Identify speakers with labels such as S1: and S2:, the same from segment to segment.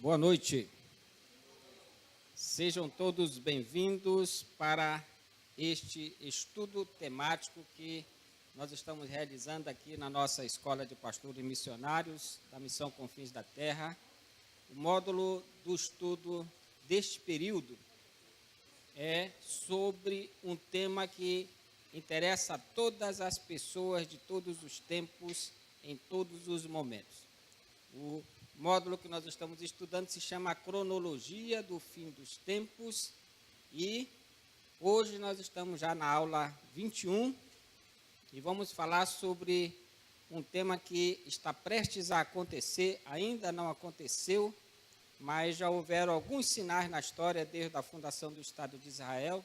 S1: Boa noite. Sejam todos bem-vindos para este estudo temático que nós estamos realizando aqui na nossa Escola de Pastores e Missionários da Missão Confins da Terra. O módulo do estudo deste período é sobre um tema que interessa a todas as pessoas de todos os tempos, em todos os momentos. O módulo que nós estamos estudando se chama Cronologia do Fim dos Tempos e hoje nós estamos já na aula 21 e vamos falar sobre um tema que está prestes a acontecer, ainda não aconteceu, mas já houveram alguns sinais na história desde a fundação do Estado de Israel,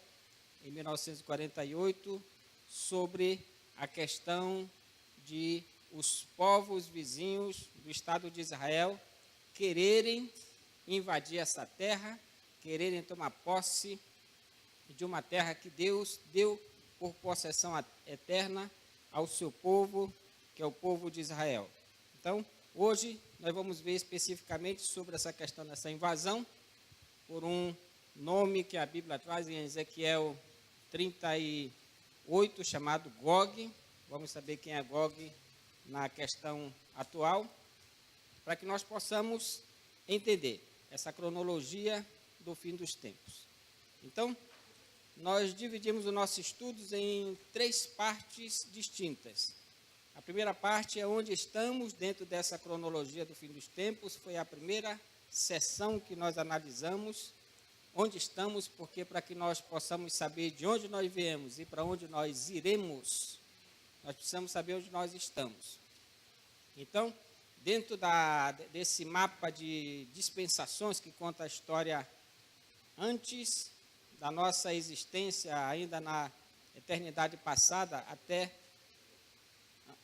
S1: em 1948, sobre a questão de os povos vizinhos do Estado de Israel quererem invadir essa terra, quererem tomar posse de uma terra que Deus deu por possessão eterna ao seu povo, que é o povo de Israel. Então, hoje nós vamos ver especificamente sobre essa questão dessa invasão, por um nome que a Bíblia traz em Ezequiel 38, chamado Gog. Vamos saber quem é Gog na questão atual, para que nós possamos entender essa cronologia do fim dos tempos. Então, nós dividimos os nossos estudos em 3 partes distintas. A primeira parte é onde estamos dentro dessa cronologia do fim dos tempos, foi a primeira sessão que nós analisamos, onde estamos, porque para que nós possamos saber de onde nós viemos e para onde nós iremos, nós precisamos saber onde nós estamos. Então, dentro desse mapa de dispensações que conta a história antes da nossa existência, ainda na eternidade passada,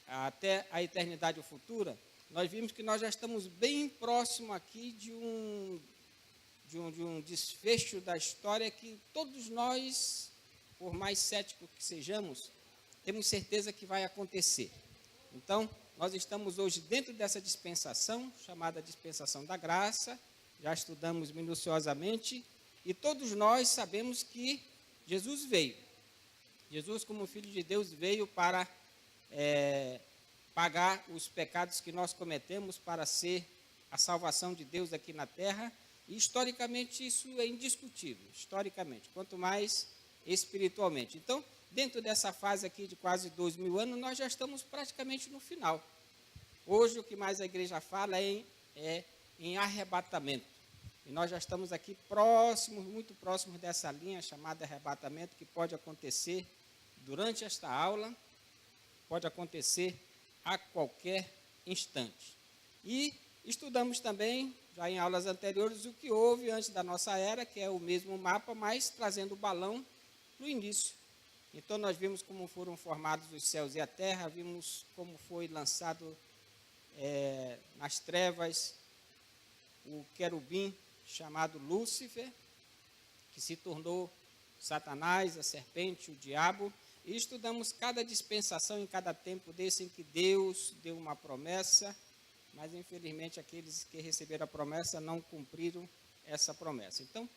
S1: até a eternidade futura, nós vimos que nós já estamos bem próximo aqui de um desfecho da história que todos nós, por mais céticos que sejamos, temos certeza que vai acontecer. Então, nós estamos hoje dentro dessa dispensação, chamada dispensação da graça, já estudamos minuciosamente, e todos nós sabemos que Jesus veio. Jesus, como Filho de Deus, veio para pagar os pecados que nós cometemos, para ser a salvação de Deus aqui na terra, e historicamente isso é indiscutível, historicamente, quanto mais espiritualmente. Então, dentro dessa fase aqui de quase 2000 anos, nós já estamos praticamente no final. Hoje o que mais a igreja fala é em arrebatamento. E nós já estamos aqui próximos, muito próximos dessa linha chamada arrebatamento, que pode acontecer durante esta aula, pode acontecer a qualquer instante. E estudamos também, já em aulas anteriores, o que houve antes da nossa era, que é o mesmo mapa, mas trazendo o balão para o início. Então, nós vimos como foram formados os céus e a terra, vimos como foi lançado nas trevas o querubim chamado Lúcifer, que se tornou Satanás, a serpente, o diabo, e estudamos cada dispensação em cada tempo desse em que Deus deu uma promessa, mas infelizmente aqueles que receberam a promessa não cumpriram essa promessa. Então,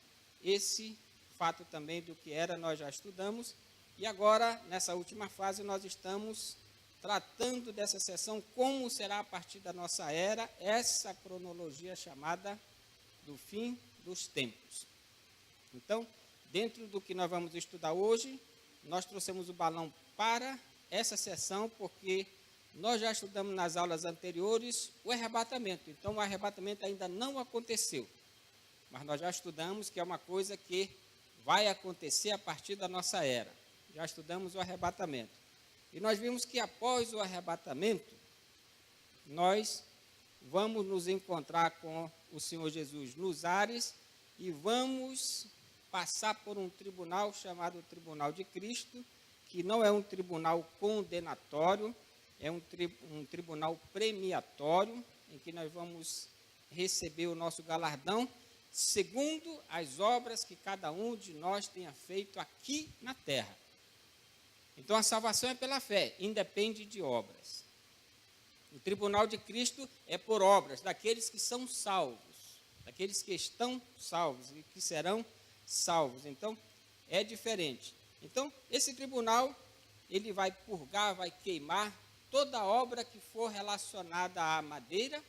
S1: esse fato também do que era nós já estudamos, e agora, nessa última fase, nós estamos tratando dessa sessão, como será a partir da nossa era, essa cronologia chamada do fim dos tempos. Então, dentro do que nós vamos estudar hoje, nós trouxemos o balão para essa sessão, porque nós já estudamos nas aulas anteriores o arrebatamento. Então, o arrebatamento ainda não aconteceu, mas nós já estudamos que é uma coisa que vai acontecer a partir da nossa era. Já estudamos o arrebatamento. E nós vimos que após o arrebatamento, nós vamos nos encontrar com o Senhor Jesus nos ares e vamos passar por um tribunal chamado Tribunal de Cristo, que não é um tribunal condenatório, é um tribunal premiatório, em que nós vamos receber o nosso galardão, segundo as obras que cada um de nós tenha feito aqui na terra. Então, a salvação é pela fé, independe de obras. O tribunal de Cristo é por obras, daqueles que são salvos. daqueles que estão salvos e que serão salvos. Então, é diferente. Então, esse tribunal, ele vai purgar, vai queimar toda obra que for relacionada à madeira,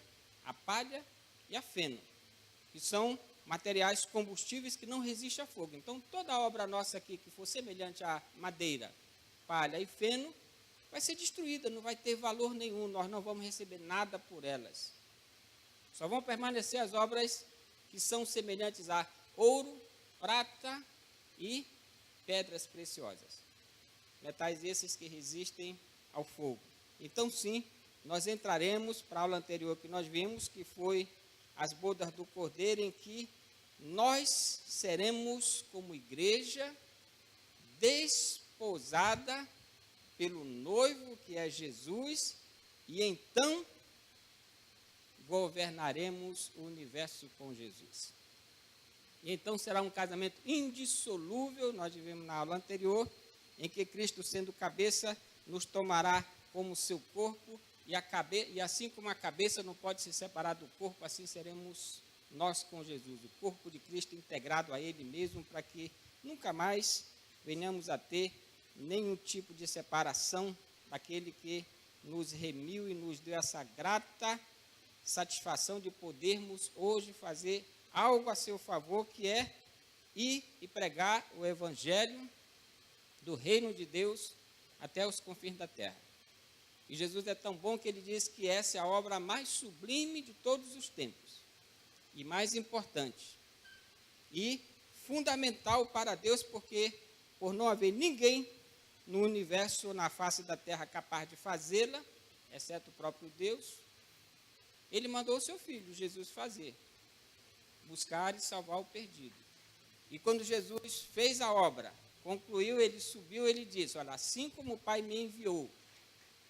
S1: à palha e a feno, que são materiais combustíveis que não resistem a fogo. Então, toda obra nossa aqui que for semelhante à madeira, palha e feno, vai ser destruída, não vai ter valor nenhum, nós não vamos receber nada por elas. Só vão permanecer as obras que são semelhantes a ouro, prata e pedras preciosas. Metais esses que resistem ao fogo. Então, sim, nós entraremos para a aula anterior que nós vimos, que foi as bodas do Cordeiro, em que nós seremos, como igreja, desposada pelo noivo, que é Jesus, e então governaremos o universo com Jesus. E então será um casamento indissolúvel, nós vivemos na aula anterior, em que Cristo, sendo cabeça, nos tomará como seu corpo, e assim como a cabeça não pode se separar do corpo, assim seremos nós com Jesus, o corpo de Cristo integrado a Ele mesmo, para que nunca mais venhamos a ter nenhum tipo de separação daquele que nos remiu e nos deu essa grata satisfação de podermos hoje fazer algo a seu favor, que é ir e pregar o Evangelho do reino de Deus até os confins da terra. E Jesus é tão bom que ele diz que essa é a obra mais sublime de todos os tempos, e mais importante, e fundamental para Deus, porque por não haver ninguém no universo ou na face da terra capaz de fazê-la, exceto o próprio Deus, ele mandou o seu filho, Jesus, fazer, buscar e salvar o perdido. E quando Jesus fez a obra, concluiu, ele subiu, ele disse, olha, assim como o Pai me enviou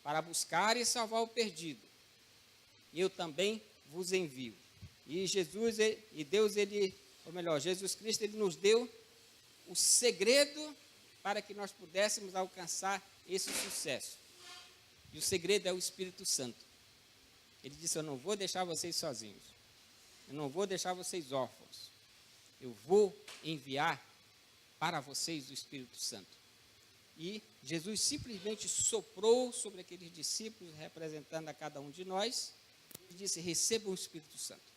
S1: para buscar e salvar o perdido, eu também vos envio. E Jesus, e Deus, Jesus Cristo, ele nos deu o segredo para que nós pudéssemos alcançar esse sucesso. E o segredo é o Espírito Santo. Ele disse, eu não vou deixar vocês sozinhos, eu não vou deixar vocês órfãos, eu vou enviar para vocês o Espírito Santo. E Jesus simplesmente soprou sobre aqueles discípulos, representando a cada um de nós, e disse, recebam o Espírito Santo.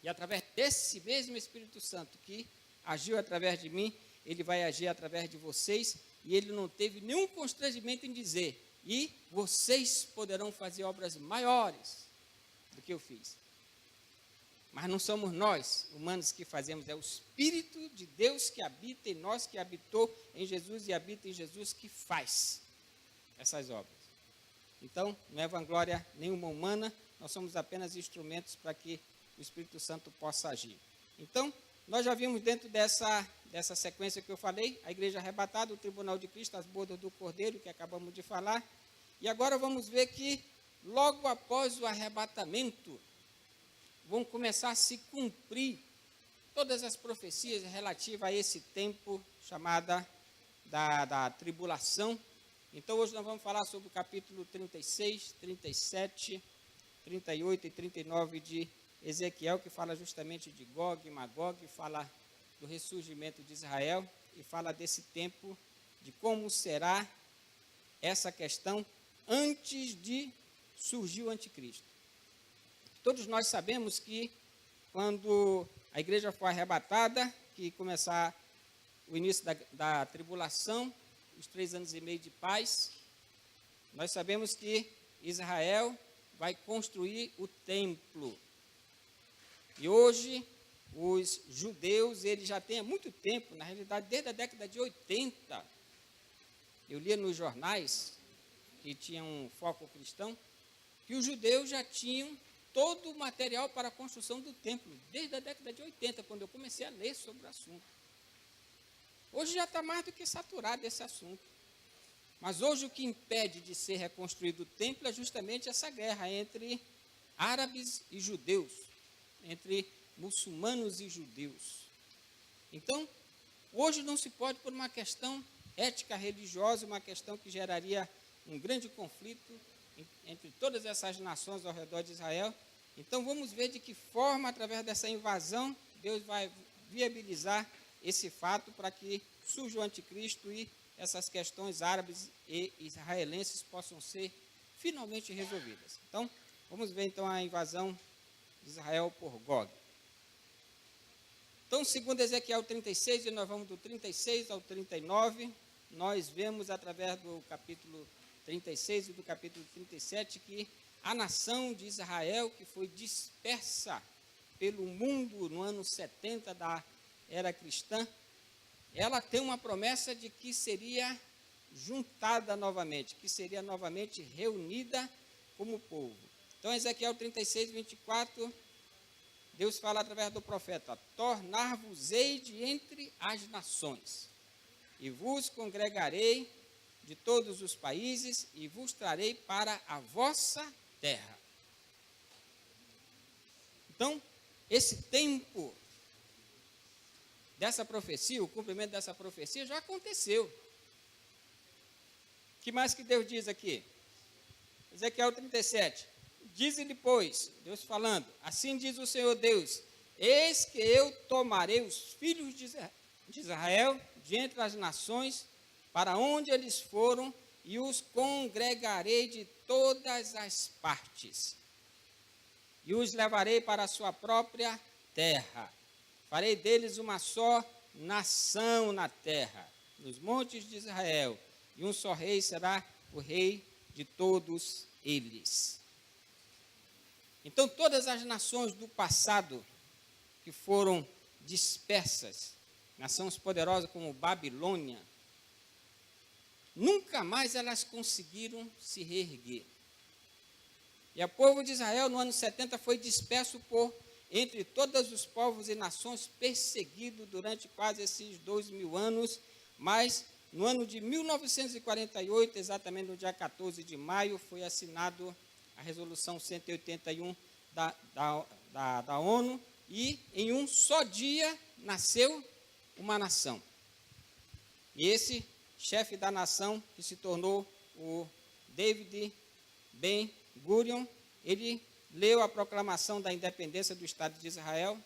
S1: E através desse mesmo Espírito Santo que agiu através de mim, ele vai agir através de vocês, e ele não teve nenhum constrangimento em dizer, e vocês poderão fazer obras maiores do que eu fiz. Mas não somos nós, humanos, que fazemos, é o Espírito de Deus que habita em nós, que habitou em Jesus e habita em Jesus, que faz essas obras. Então, não é vanglória nenhuma humana, nós somos apenas instrumentos para que o Espírito Santo possa agir. Então, nós já vimos dentro dessa sequência que eu falei, a igreja arrebatada, o tribunal de Cristo, as bodas do Cordeiro, que acabamos de falar. E agora vamos ver que, logo após o arrebatamento, vão começar a se cumprir todas as profecias relativas a esse tempo chamada da tribulação. Então, hoje nós vamos falar sobre o capítulo 36, 37, 38 e 39 de Ezequiel, que fala justamente de Gog e Magog, fala do ressurgimento de Israel e fala desse tempo, de como será essa questão antes de surgir o anticristo. Todos nós sabemos que quando a igreja for arrebatada, que começar o início da tribulação, os 3 anos e meio de paz, nós sabemos que Israel vai construir o templo. E hoje, os judeus, eles já têm há muito tempo, na realidade, desde a década de 80, eu lia nos jornais, que tinham um foco cristão, que os judeus já tinham todo o material para a construção do templo, desde a década de 80, quando eu comecei a ler sobre o assunto. Hoje já está mais do que saturado esse assunto. Mas hoje o que impede de ser reconstruído o templo é justamente essa guerra entre árabes e judeus, entre muçulmanos e judeus. Então, hoje não se pode, por uma questão ética religiosa, uma questão que geraria um grande conflito entre todas essas nações ao redor de Israel, Então vamos ver de que forma, através dessa invasão, Deus vai viabilizar esse fato para que surja o anticristo e essas questões árabes e israelenses possam ser finalmente resolvidas. Então, vamos ver então a invasão de Israel por Gog. Então, segundo Ezequiel 36, e nós vamos do 36 ao 39, nós vemos através do capítulo 36 e do capítulo 37 que a nação de Israel, que foi dispersa pelo mundo no ano 70 da era cristã, ela tem uma promessa de que seria juntada novamente, que seria novamente reunida como povo. Então, Ezequiel 36, 24, Deus fala através do profeta: tornar-vos-ei de entre as nações, e vos congregarei de todos os países, e vos trarei para a vossa terra. Então, esse tempo dessa profecia, o cumprimento dessa profecia já aconteceu. O que mais que Deus diz aqui? Ezequiel 37. Dize-lhe, pois, Deus falando, assim diz o Senhor Deus, eis que eu tomarei os filhos de Israel de entre as nações, para onde eles foram, e os congregarei de todas as partes, e os levarei para a sua própria terra. Farei deles uma só nação na terra, nos montes de Israel, e um só rei será o rei de todos eles. Então, todas as nações do passado que foram dispersas, nações poderosas como Babilônia, nunca mais elas conseguiram se reerguer. E o povo de Israel, no ano 70, foi disperso por entre todos os povos e nações, perseguido durante quase esses 2.000 anos, mas no ano de 1948, exatamente no dia 14 de maio, foi assinado a resolução 181 da ONU, e em um só dia nasceu uma nação. E esse chefe da nação, que se tornou o David Ben-Gurion, ele leu a proclamação da independência do Estado de Israel,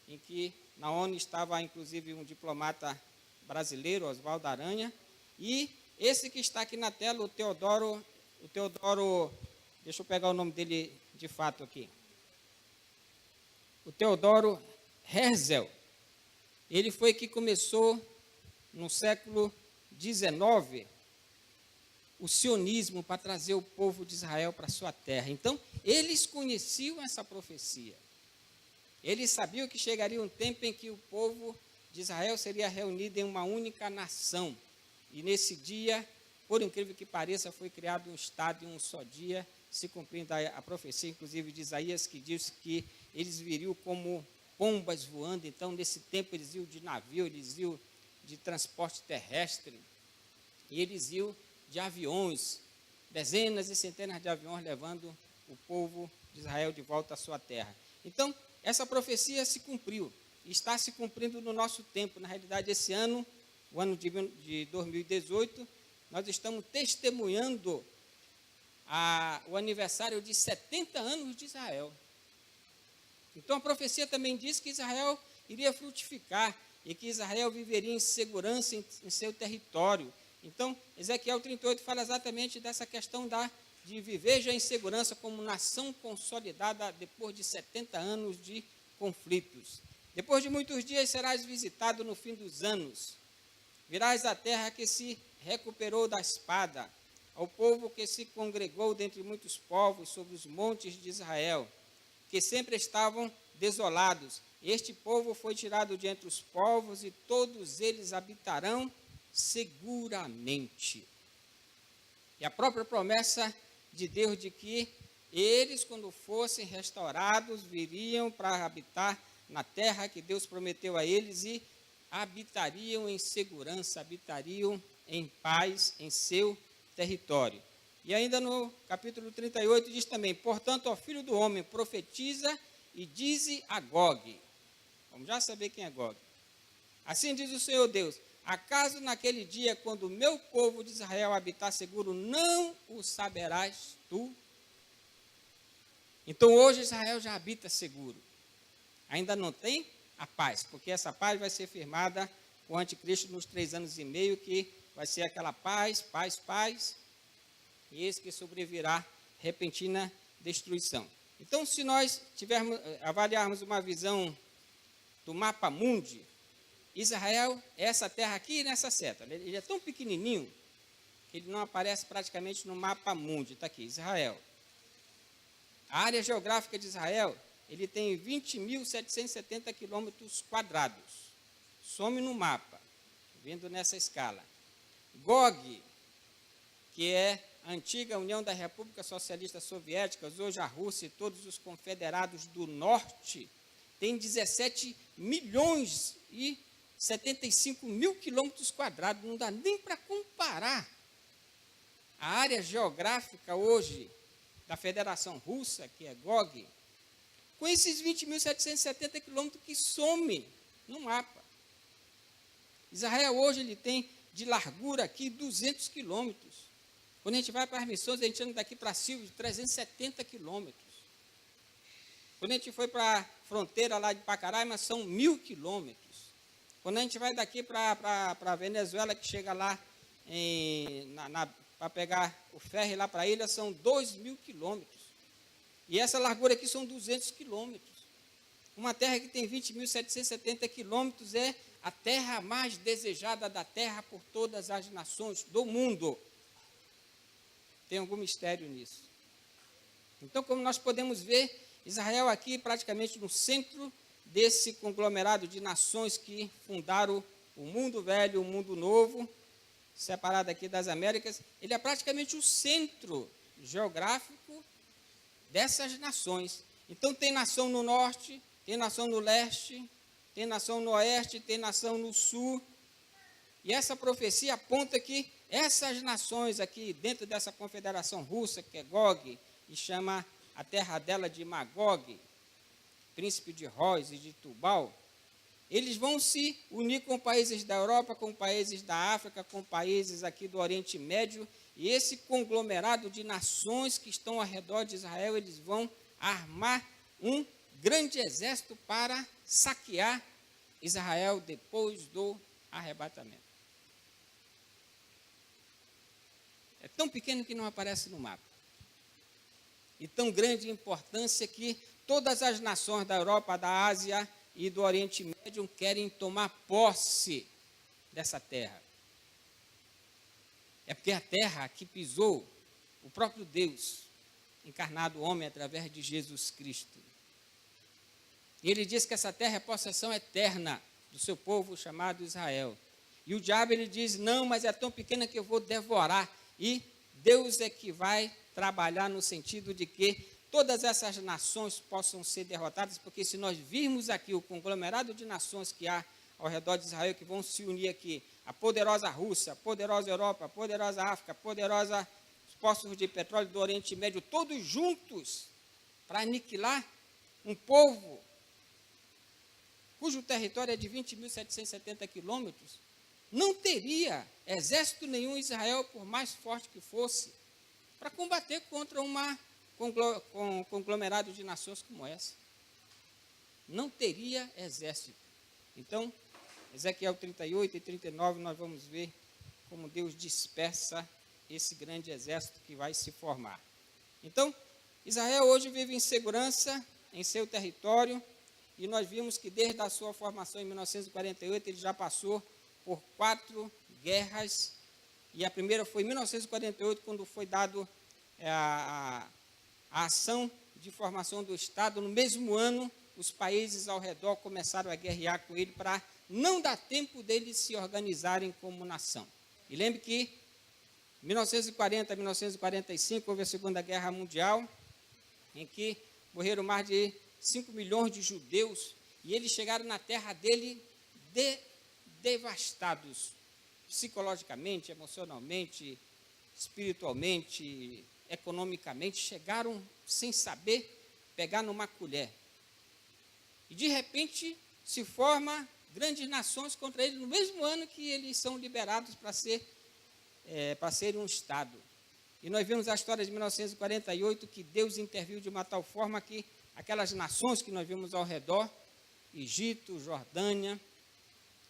S1: em que na ONU estava inclusive um diplomata brasileiro, Oswaldo Aranha, e esse que está aqui na tela, o Teodoro, deixa eu pegar o nome dele de fato aqui, o Teodoro Herzl, ele foi que começou no século XIX o sionismo para trazer o povo de Israel para a sua terra. Então, eles conheciam essa profecia. Eles sabiam que chegaria um tempo em que o povo de Israel seria reunido em uma única nação. E nesse dia, por incrível que pareça, foi criado um Estado em um só dia, se cumprindo a profecia, inclusive, de Isaías, que diz que eles viriam como pombas voando. Então, nesse tempo, eles iam de navio, eles iam de transporte terrestre, e eles iam de aviões, dezenas e centenas de aviões levando o povo de Israel de volta à sua terra. Então, essa profecia se cumpriu, está se cumprindo no nosso tempo. Na realidade, esse ano, o ano de 2018, nós estamos testemunhando o aniversário de 70 anos de Israel. Então, a profecia também diz que Israel iria frutificar e que Israel viveria em segurança em seu território. Então, Ezequiel 38 fala exatamente dessa questão de viver já em segurança como nação consolidada depois de 70 anos de conflitos. Depois de muitos dias serás visitado no fim dos anos. Virás à terra que se recuperou da espada, ao povo que se congregou dentre muitos povos sobre os montes de Israel, que sempre estavam desolados. Este povo foi tirado de entre os povos e todos eles habitarão seguramente. E a própria promessa de Deus de que eles, quando fossem restaurados, viriam para habitar na terra que Deus prometeu a eles e habitariam em segurança, habitariam em paz em seu território. E ainda no capítulo 38 diz também: portanto, ao filho do homem, profetiza e dize a Gog. Vamos já saber quem é Gog. Assim diz o Senhor Deus: acaso naquele dia, quando o meu povo de Israel habitar seguro, não o saberás tu? Então hoje Israel já habita seguro. Ainda não tem a paz, porque essa paz vai ser firmada com o anticristo nos 3 anos e meio, que vai ser aquela paz, paz, paz, e eis que sobrevirá repentina destruição. Então, se nós avaliarmos uma visão do mapa mundi, Israel é essa terra aqui nessa seta. Ele é tão pequenininho que ele não aparece praticamente no mapa mundi. Está aqui, Israel. A área geográfica de Israel, ele tem 20.770 quilômetros quadrados. Some no mapa, vendo nessa escala. Gog, que é a antiga União da República Socialista Soviética, hoje a Rússia e todos os confederados do norte, tem 17 milhões e 75 mil quilômetros quadrados. Não dá nem para comparar a área geográfica hoje da Federação Russa, que é Gog, com esses 20.770 quilômetros que some no mapa. Israel hoje ele tem de largura aqui 200 quilômetros. Quando a gente vai para as missões, a gente anda daqui para Silves, 370 quilômetros. Quando a gente foi para a fronteira lá de Pacaraima, são 1.000 quilômetros. Quando a gente vai daqui para a Venezuela, que chega lá para pegar o ferry lá para a ilha, são 2.000 quilômetros. E essa largura aqui são 200 quilômetros. Uma terra que tem 20.770 quilômetros é a terra mais desejada da terra por todas as nações do mundo. Tem algum mistério nisso. Então, como nós podemos ver, Israel aqui praticamente no centro desse conglomerado de nações que fundaram o mundo velho, o mundo novo, separado aqui das Américas, ele é praticamente o centro geográfico dessas nações. Então tem nação no norte, tem nação no leste, tem nação no oeste, tem nação no sul. E essa profecia aponta que essas nações aqui, dentro dessa confederação russa, que é Gog, e chama a terra dela de Magog, príncipe de Roz e de Tubal, eles vão se unir com países da Europa, com países da África, com países aqui do Oriente Médio, e esse conglomerado de nações que estão ao redor de Israel, eles vão armar um grande exército para saquear Israel depois do arrebatamento. É tão pequeno que não aparece no mapa. E tão grande importância que todas as nações da Europa, da Ásia e do Oriente Médio querem tomar posse dessa terra. É porque a terra que pisou o próprio Deus, encarnado homem através de Jesus Cristo. E ele diz que essa terra é possessão eterna do seu povo chamado Israel. E o diabo ele diz, não, mas é tão pequena que eu vou devorar. E Deus é que vai trabalhar no sentido de que todas essas nações possam ser derrotadas, porque se nós virmos aqui o conglomerado de nações que há ao redor de Israel, que vão se unir aqui, a poderosa Rússia, a poderosa Europa, a poderosa África, a poderosa poços de petróleo do Oriente Médio, todos juntos, para aniquilar um povo cujo território é de 20.770 quilômetros, não teria exército nenhum em Israel, por mais forte que fosse, para combater contra um conglomerado de nações como essa. Não teria exército. Então, Ezequiel 38 e 39, nós vamos ver como Deus dispersa esse grande exército que vai se formar. Então, Israel hoje vive em segurança em seu território, e nós vimos que desde a sua formação em 1948, ele já passou por 4 guerras, e a primeira foi em 1948, quando foi dado a ação de formação do Estado. No mesmo ano, os países ao redor começaram a guerrear com ele para não dar tempo deles se organizarem como nação. E lembre que em 1940 a 1945 houve a Segunda Guerra Mundial, em que morreram mais de 5 milhões de judeus, e eles chegaram na terra dele devastados, psicologicamente, emocionalmente, espiritualmente, economicamente, chegaram sem saber pegar numa colher. E de repente se forma grandes nações contra eles, no mesmo ano que eles são liberados para serem um Estado. E nós vimos a história de 1948, que Deus interviu de uma tal forma que aquelas nações que nós vimos ao redor, Egito, Jordânia,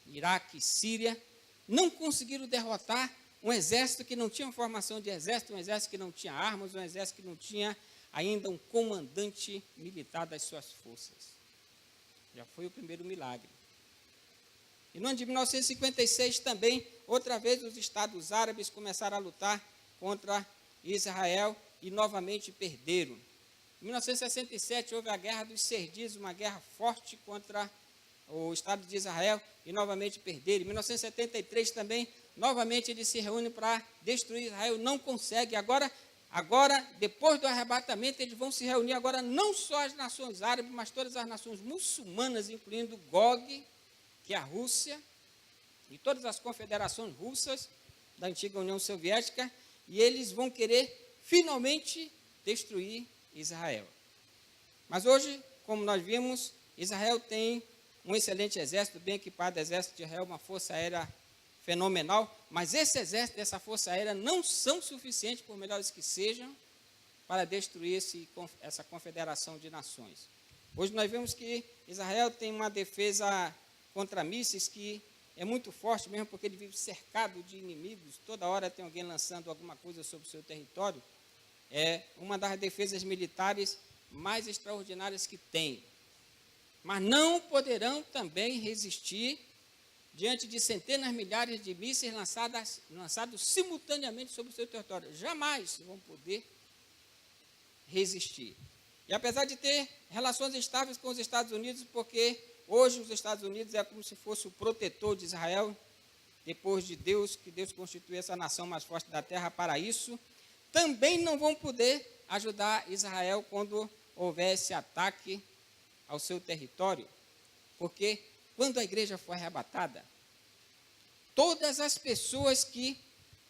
S1: Iraque, Síria, não conseguiram derrotar um exército que não tinha formação de exército, um exército que não tinha armas, um exército que não tinha ainda um comandante militar das suas forças. Já foi o primeiro milagre. E no ano de 1956 também, outra vez os estados árabes começaram a lutar contra Israel e novamente perderam. Em 1967 houve a Guerra dos Seis Dias, uma guerra forte contra o Estado de Israel e novamente perderam. Em 1973 também, novamente eles se reúnem para destruir Israel, não conseguem. Agora, depois do arrebatamento, eles vão se reunir agora não só as nações árabes, mas todas as nações muçulmanas, incluindo Gog, que é a Rússia, e todas as confederações russas da antiga União Soviética, e eles vão querer finalmente destruir Israel. Mas hoje, como nós vimos, Israel tem um excelente exército, bem equipado. O exército de Israel, uma força aérea fenomenal, mas esse exército, essa força aérea não são suficientes, por melhores que sejam, para destruir essa confederação de nações. Hoje nós vemos que Israel tem uma defesa contra mísseis que é muito forte, mesmo porque ele vive cercado de inimigos, toda hora tem alguém lançando alguma coisa sobre o seu território. É uma das defesas militares mais extraordinárias que tem. Mas não poderão também resistir diante de centenas, milhares de mísseis lançados simultaneamente sobre o seu território. Jamais vão poder resistir. E apesar de ter relações estáveis com os Estados Unidos, porque hoje os Estados Unidos é como se fosse o protetor de Israel, depois de Deus, que Deus constituiu essa nação mais forte da terra para isso, também não vão poder ajudar Israel quando houver esse ataque ao seu território, porque quando a igreja for arrebatada, todas as pessoas que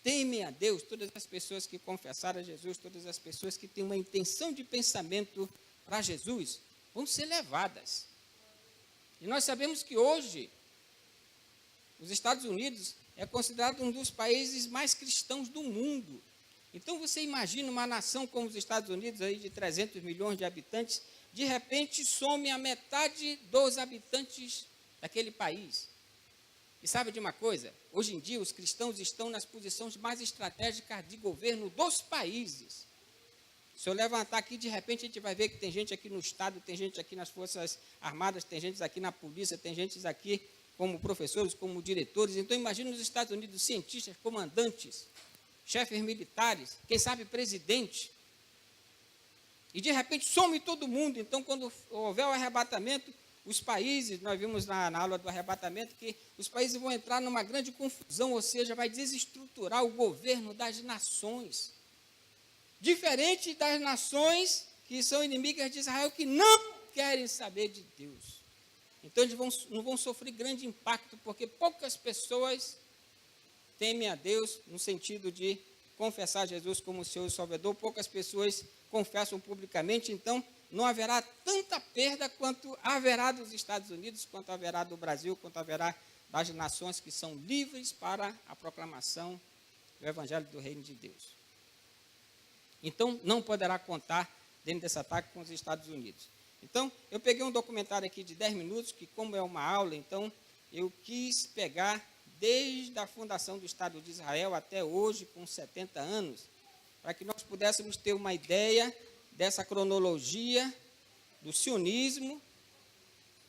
S1: temem a Deus, todas as pessoas que confessaram a Jesus, todas as pessoas que têm uma intenção de pensamento para Jesus, vão ser levadas. E nós sabemos que hoje, os Estados Unidos é considerado um dos países mais cristãos do mundo. Então você imagina uma nação como os Estados Unidos, aí de 300 milhões de habitantes, de repente some a metade dos habitantes daquele país. E sabe de uma coisa? Hoje em dia os cristãos estão nas posições mais estratégicas de governo dos países. Se eu levantar aqui, de repente a gente vai ver que tem gente aqui no Estado, tem gente aqui nas Forças Armadas, tem gente aqui na polícia, tem gente aqui como professores, como diretores. Então imagina nos Estados Unidos cientistas, comandantes, chefes militares, quem sabe presidente. E de repente some todo mundo. Então quando houver o arrebatamento, os países, nós vimos na aula do arrebatamento, que os países vão entrar numa grande confusão, ou seja, vai desestruturar o governo das nações. Diferente das nações que são inimigas de Israel, que não querem saber de Deus. Então eles não vão sofrer grande impacto, porque poucas pessoas temem a Deus no sentido de confessar Jesus como Senhor e Salvador, poucas pessoas confessam publicamente, então não haverá tanta perda quanto haverá dos Estados Unidos, quanto haverá do Brasil, quanto haverá das nações que são livres para a proclamação do Evangelho do Reino de Deus. Então, não poderá contar dentro desse ataque com os Estados Unidos. Então, eu peguei um documentário aqui de 10 minutos, que como é uma aula, então, eu quis pegar desde a fundação do Estado de Israel até hoje, com 70 anos, para que nós pudéssemos ter uma ideia dessa cronologia do sionismo,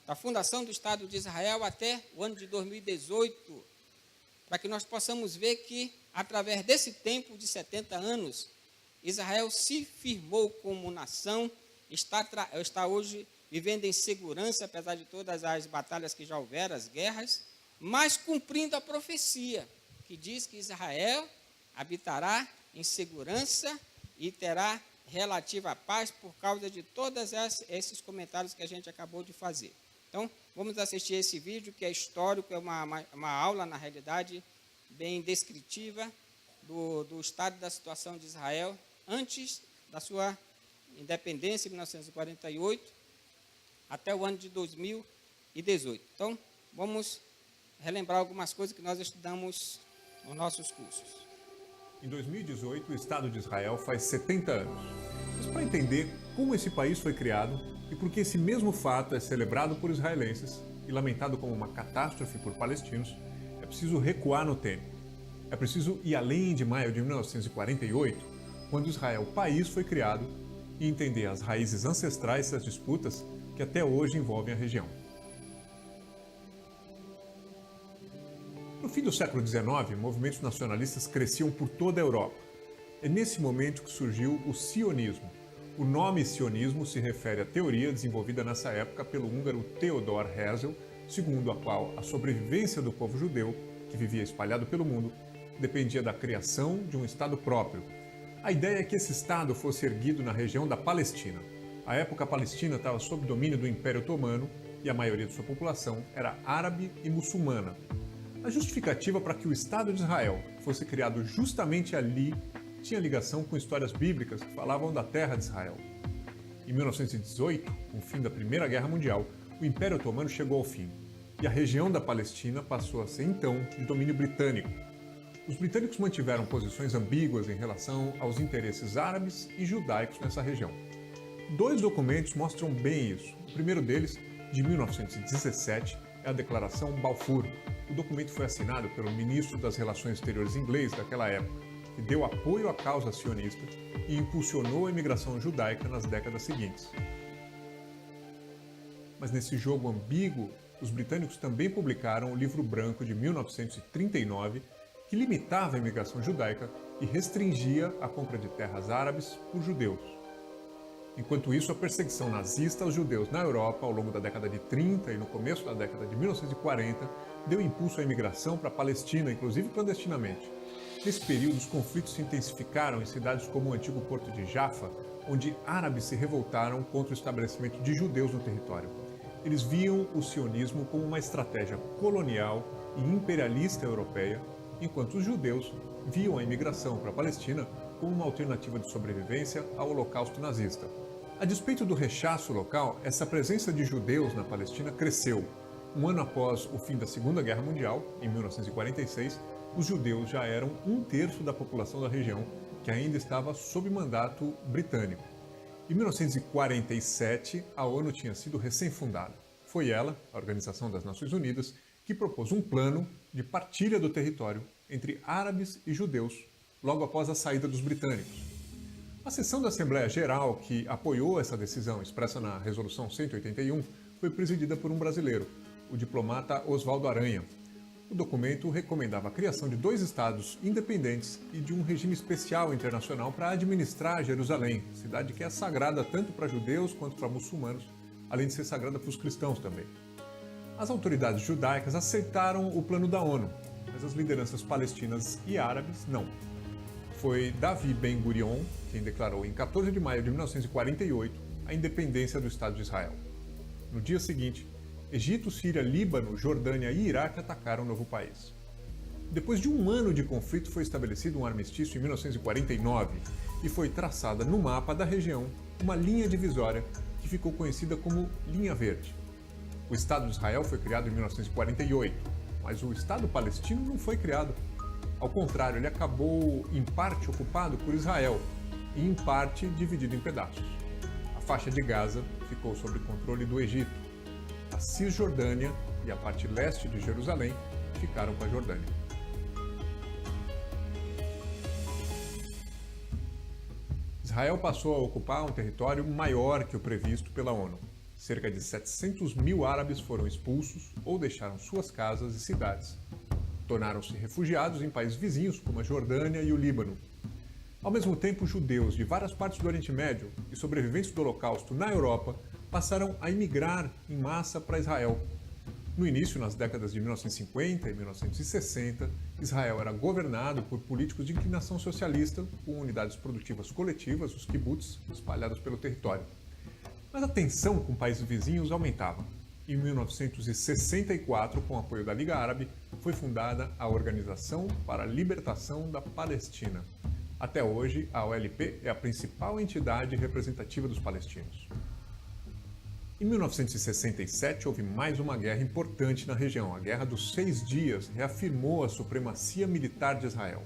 S1: da fundação do Estado de Israel até o ano de 2018, para que nós possamos ver que, através desse tempo de 70 anos, Israel se firmou como nação, está hoje vivendo em segurança, apesar de todas as batalhas que já houveram, as guerras, mas cumprindo a profecia, que diz que Israel habitará em segurança e terá relativa paz por causa de todos esses comentários que a gente acabou de fazer. Então, vamos assistir esse vídeo, que é histórico, é uma aula, na realidade, bem descritiva do estado da situação de Israel antes da sua independência, em 1948, até o ano de 2018. Então, vamos relembrar algumas coisas que nós estudamos nos nossos cursos.
S2: Em 2018, o Estado de Israel faz 70 anos. Mas para entender como esse país foi criado e por que esse mesmo fato é celebrado por israelenses e lamentado como uma catástrofe por palestinos, é preciso recuar no tempo. É preciso ir além de maio de 1948, quando Israel, país, foi criado, e entender as raízes ancestrais das disputas que até hoje envolvem a região. No fim do século XIX, movimentos nacionalistas cresciam por toda a Europa. É nesse momento que surgiu o sionismo. O nome sionismo se refere à teoria desenvolvida nessa época pelo húngaro Theodor Herzl, segundo a qual a sobrevivência do povo judeu, que vivia espalhado pelo mundo, dependia da criação de um Estado próprio. A ideia é que esse Estado fosse erguido na região da Palestina. À época, a Palestina estava sob domínio do Império Otomano e a maioria de sua população era árabe e muçulmana. A justificativa para que o Estado de Israel fosse criado justamente ali tinha ligação com histórias bíblicas que falavam da terra de Israel. Em 1918, com o fim da Primeira Guerra Mundial, o Império Otomano chegou ao fim e a região da Palestina passou a ser então de domínio britânico. Os britânicos mantiveram posições ambíguas em relação aos interesses árabes e judaicos nessa região. Dois documentos mostram bem isso. O primeiro deles, de 1917, é a Declaração Balfour. O documento foi assinado pelo ministro das Relações Exteriores inglês daquela época, que deu apoio à causa sionista e impulsionou a imigração judaica nas décadas seguintes. Mas nesse jogo ambíguo, os britânicos também publicaram o Livro Branco de 1939, que limitava a imigração judaica e restringia a compra de terras árabes por judeus. Enquanto isso, a perseguição nazista aos judeus na Europa ao longo da década de 30 e no começo da década de 1940 deu impulso à imigração para a Palestina, inclusive clandestinamente. Nesse período, os conflitos se intensificaram em cidades como o antigo porto de Jaffa, onde árabes se revoltaram contra o estabelecimento de judeus no território. Eles viam o sionismo como uma estratégia colonial e imperialista europeia, enquanto os judeus viam a imigração para a Palestina como uma alternativa de sobrevivência ao Holocausto nazista. A despeito do rechaço local, essa presença de judeus na Palestina cresceu. Um ano após o fim da Segunda Guerra Mundial, em 1946, os judeus já eram 1/3 da população da região, que ainda estava sob mandato britânico. Em 1947, a ONU tinha sido recém-fundada. Foi ela, a Organização das Nações Unidas, que propôs um plano de partilha do território entre árabes e judeus, logo após a saída dos britânicos. A sessão da Assembleia Geral que apoiou essa decisão expressa na Resolução 181 foi presidida por um brasileiro, o diplomata Oswaldo Aranha. O documento recomendava a criação de 2 estados independentes e de um regime especial internacional para administrar Jerusalém, cidade que é sagrada tanto para judeus quanto para muçulmanos, além de ser sagrada para os cristãos também. As autoridades judaicas aceitaram o plano da ONU, mas as lideranças palestinas e árabes não. Foi Davi Ben-Gurion quem declarou em 14 de maio de 1948 a independência do Estado de Israel. No dia seguinte, Egito, Síria, Líbano, Jordânia e Iraque atacaram o novo país. Depois de um ano de conflito, foi estabelecido um armistício em 1949 e foi traçada no mapa da região uma linha divisória que ficou conhecida como Linha Verde. O Estado de Israel foi criado em 1948, mas o Estado palestino não foi criado. Ao contrário, ele acabou em parte ocupado por Israel e em parte dividido em pedaços. A faixa de Gaza ficou sob controle do Egito. A Cisjordânia e a parte leste de Jerusalém ficaram com a Jordânia. Israel passou a ocupar um território maior que o previsto pela ONU. Cerca de 700 mil árabes foram expulsos ou deixaram suas casas e cidades. Tornaram-se refugiados em países vizinhos como a Jordânia e o Líbano. Ao mesmo tempo, judeus de várias partes do Oriente Médio e sobreviventes do Holocausto na Europa passaram a imigrar em massa para Israel. No início, nas décadas de 1950 e 1960, Israel era governado por políticos de inclinação socialista, com unidades produtivas coletivas, os kibbutz, espalhadas pelo território. Mas a tensão com países vizinhos aumentava. Em 1964, com o apoio da Liga Árabe, foi fundada a Organização para a Libertação da Palestina. Até hoje, a OLP é a principal entidade representativa dos palestinos. Em 1967, houve mais uma guerra importante na região. A Guerra dos 6 Dias reafirmou a supremacia militar de Israel.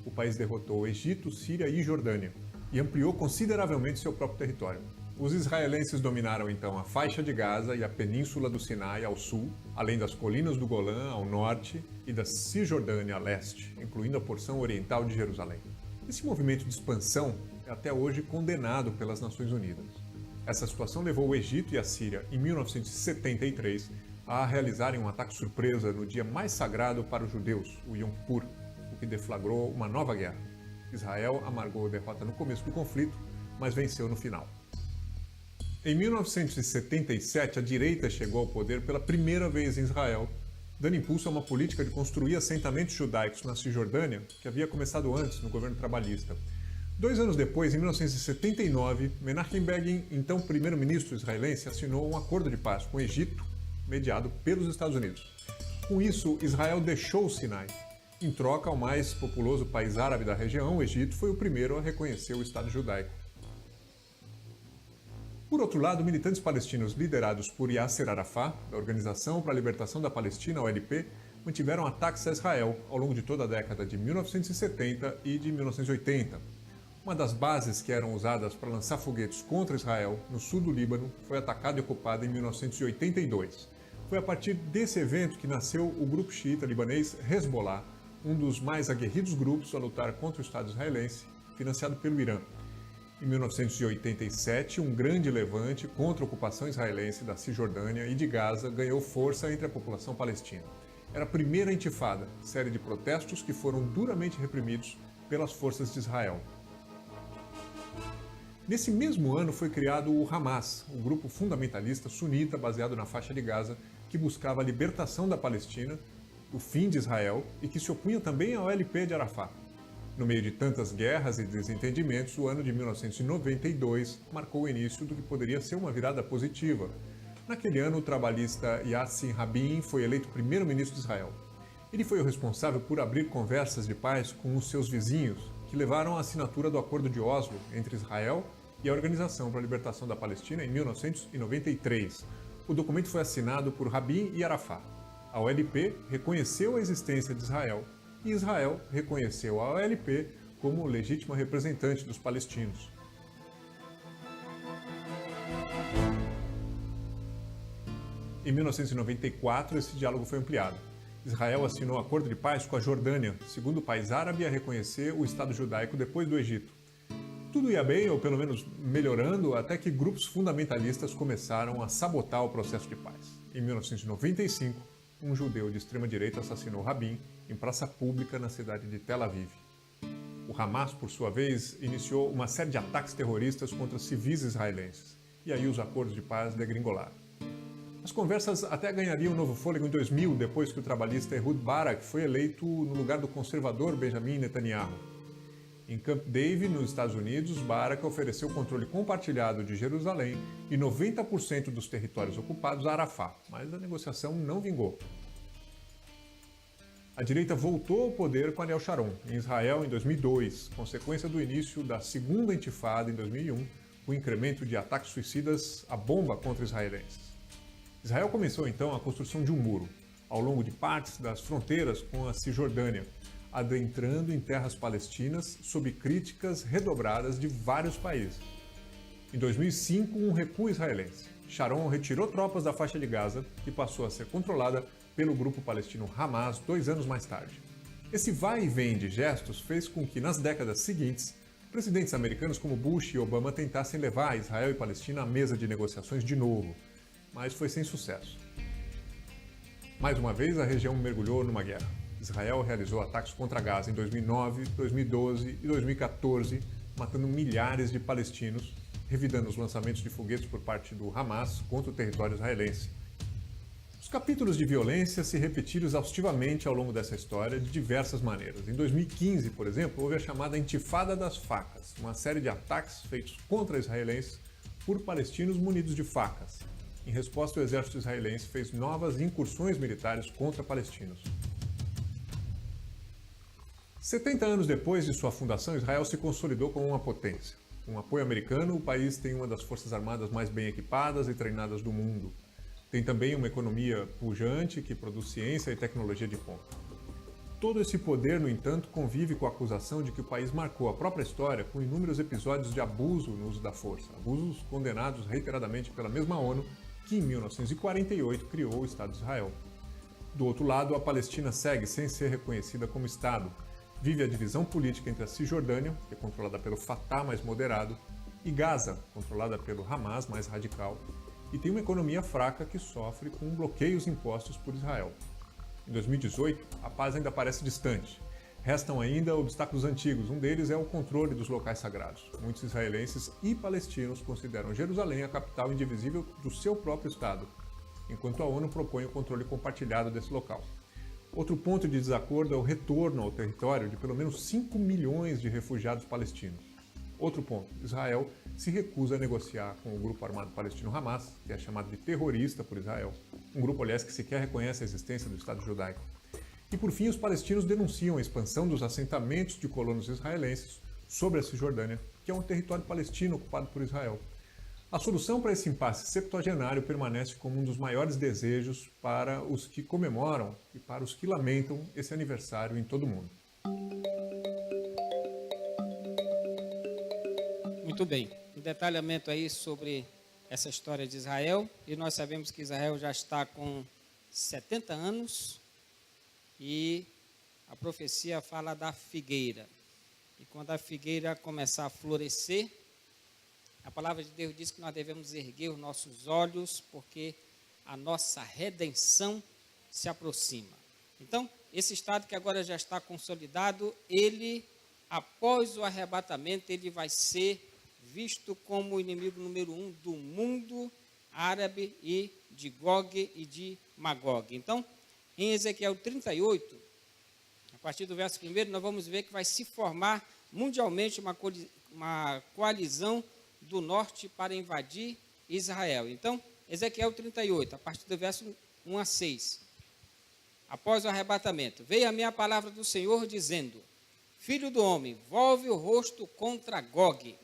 S2: o país derrotou Egito, Síria e Jordânia e ampliou consideravelmente seu próprio território. Os israelenses dominaram então a faixa de Gaza e a península do Sinai ao sul, além das colinas do Golã ao norte e da Cisjordânia a leste, incluindo a porção oriental de Jerusalém. Esse movimento de expansão é até hoje condenado pelas Nações Unidas. Essa situação levou o Egito e a Síria, em 1973, a realizarem um ataque surpresa no dia mais sagrado para os judeus, o Yom Kippur, o que deflagrou uma nova guerra. Israel amargou a derrota no começo do conflito, mas venceu no final. Em 1977, a direita chegou ao poder pela primeira vez em Israel, dando impulso a uma política de construir assentamentos judaicos na Cisjordânia, que havia começado antes no governo trabalhista. 2 anos depois, em 1979, Menachem Begin, então primeiro-ministro israelense, assinou um acordo de paz com o Egito, mediado pelos Estados Unidos. Com isso, Israel deixou o Sinai. Em troca, o mais populoso país árabe da região, o Egito, foi o primeiro a reconhecer o Estado judaico. Por outro lado, militantes palestinos liderados por Yasser Arafat, da Organização para a Libertação da Palestina, OLP, mantiveram ataques a Israel ao longo de toda a década de 1970 e de 1980. Uma das bases que eram usadas para lançar foguetes contra Israel, no sul do Líbano, foi atacada e ocupada em 1982. Foi a partir desse evento que nasceu o grupo xiita libanês Hezbollah, um dos mais aguerridos grupos a lutar contra o Estado israelense, financiado pelo Irã. Em 1987, um grande levante contra a ocupação israelense da Cisjordânia e de Gaza ganhou força entre a população palestina. Era a primeira intifada, série de protestos que foram duramente reprimidos pelas forças de Israel. Nesse mesmo ano foi criado o Hamas, um grupo fundamentalista sunita baseado na faixa de Gaza, que buscava a libertação da Palestina, o fim de Israel e que se opunha também ao OLP de Arafat. No meio de tantas guerras e desentendimentos, o ano de 1992 marcou o início do que poderia ser uma virada positiva. Naquele ano, o trabalhista Yassin Rabin foi eleito primeiro-ministro de Israel. Ele foi o responsável por abrir conversas de paz com os seus vizinhos, que levaram à assinatura do Acordo de Oslo entre Israel e a Organização para a Libertação da Palestina em 1993. O documento foi assinado por Rabin e Arafat. A OLP reconheceu a existência de Israel e Israel reconheceu a OLP como legítima representante dos palestinos. Em 1994, esse diálogo foi ampliado. Israel assinou um acordo de paz com a Jordânia, segundo país árabe a reconhecer o Estado judaico depois do Egito. Tudo ia bem, ou pelo menos melhorando, até que grupos fundamentalistas começaram a sabotar o processo de paz. Em 1995, um judeu de extrema-direita assassinou Rabin em praça pública na cidade de Tel Aviv. O Hamas, por sua vez, iniciou uma série de ataques terroristas contra civis israelenses, e aí os acordos de paz degringolaram. As conversas até ganhariam novo fôlego em 2000, depois que o trabalhista Ehud Barak foi eleito no lugar do conservador Benjamin Netanyahu. Em Camp David, nos Estados Unidos, Barak ofereceu controle compartilhado de Jerusalém e 90% dos territórios ocupados a Arafat, mas a negociação não vingou. A direita voltou ao poder com Ariel Sharon, em Israel, em 2002, consequência do início da segunda intifada em 2001, o incremento de ataques suicidas à bomba contra israelenses. Israel começou então a construção de um muro, ao longo de partes das fronteiras com a Cisjordânia, adentrando em terras palestinas sob críticas redobradas de vários países. Em 2005, um recuo israelense. Sharon retirou tropas da faixa de Gaza e passou a ser controlada pelo grupo palestino Hamas 2 anos mais tarde. Esse vai e vem de gestos fez com que, nas décadas seguintes, presidentes americanos como Bush e Obama tentassem levar Israel e Palestina à mesa de negociações de novo, mas foi sem sucesso. Mais uma vez, a região mergulhou numa guerra. Israel realizou ataques contra Gaza em 2009, 2012 e 2014, matando milhares de palestinos, revidando os lançamentos de foguetes por parte do Hamas contra o território israelense. Os capítulos de violência se repetiram exaustivamente ao longo dessa história de diversas maneiras. Em 2015, por exemplo, houve a chamada Intifada das Facas, uma série de ataques feitos contra israelenses por palestinos munidos de facas. Em resposta, o exército israelense fez novas incursões militares contra palestinos. 70 anos depois de sua fundação, Israel se consolidou como uma potência. Com apoio americano, o país tem uma das forças armadas mais bem equipadas e treinadas do mundo. Tem também uma economia pujante que produz ciência e tecnologia de ponta. Todo esse poder, no entanto, convive com a acusação de que o país marcou a própria história com inúmeros episódios de abuso no uso da força, abusos condenados reiteradamente pela mesma ONU, que em 1948 criou o Estado de Israel. Do outro lado, a Palestina segue sem ser reconhecida como Estado. Vive a divisão política entre a Cisjordânia, que é controlada pelo Fatah mais moderado, e Gaza, controlada pelo Hamas mais radical, e tem uma economia fraca que sofre com bloqueios impostos por Israel. Em 2018, a paz ainda parece distante. Restam ainda obstáculos antigos, um deles é o controle dos locais sagrados. Muitos israelenses e palestinos consideram Jerusalém a capital indivisível do seu próprio Estado, enquanto a ONU propõe o controle compartilhado desse local. Outro ponto de desacordo é o retorno ao território de pelo menos 5 milhões de refugiados palestinos. Outro ponto, Israel se recusa a negociar com o grupo armado palestino Hamas, que é chamado de terrorista por Israel, um grupo, aliás, que sequer reconhece a existência do Estado judaico. E, por fim, os palestinos denunciam a expansão dos assentamentos de colonos israelenses sobre a Cisjordânia, que é um território palestino ocupado por Israel. A solução para esse impasse septuagenário permanece como um dos maiores desejos para os que comemoram e para os que lamentam esse aniversário em todo o mundo.
S1: Muito bem, um detalhamento aí sobre essa história de Israel, e nós sabemos que Israel já está com 70 anos e a profecia fala da figueira. E quando a figueira começar a florescer, a palavra de Deus diz que nós devemos erguer os nossos olhos, porque a nossa redenção se aproxima. Então, esse estado que agora já está consolidado, ele, após o arrebatamento, ele vai ser visto como o inimigo número 1 do mundo árabe e de Gog e de Magog. Então, em Ezequiel 38, a partir do verso 1, nós vamos ver que vai se formar mundialmente uma coalizão do norte para invadir Israel. Então, Ezequiel 38, a partir do verso 1 a 6. Após o arrebatamento, veio a minha palavra do Senhor dizendo: Filho do homem, volve o rosto contra Gog.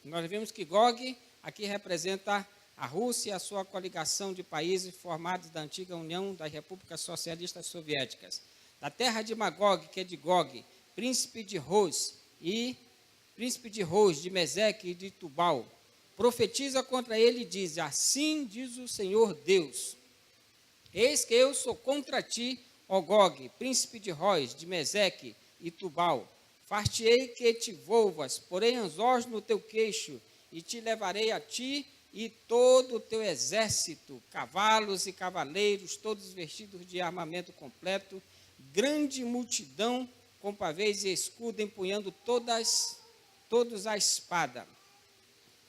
S1: Nós vimos que Gog aqui representa a Rússia e a sua coligação de países formados da antiga União das Repúblicas Socialistas Soviéticas. Da terra de Magog, que é de Gog, príncipe de Roz, de Meseque e de Tubal. Profetiza contra ele e diz: assim diz o Senhor Deus: eis que eu sou contra ti, ó Gog, príncipe de Roz, de Meseque e Tubal. Far-te-ei que te volvas, porém anzós no teu queixo, e te levarei a ti e todo o teu exército, cavalos e cavaleiros, todos vestidos de armamento completo, grande multidão com pavês e escudo, empunhando todos a espada.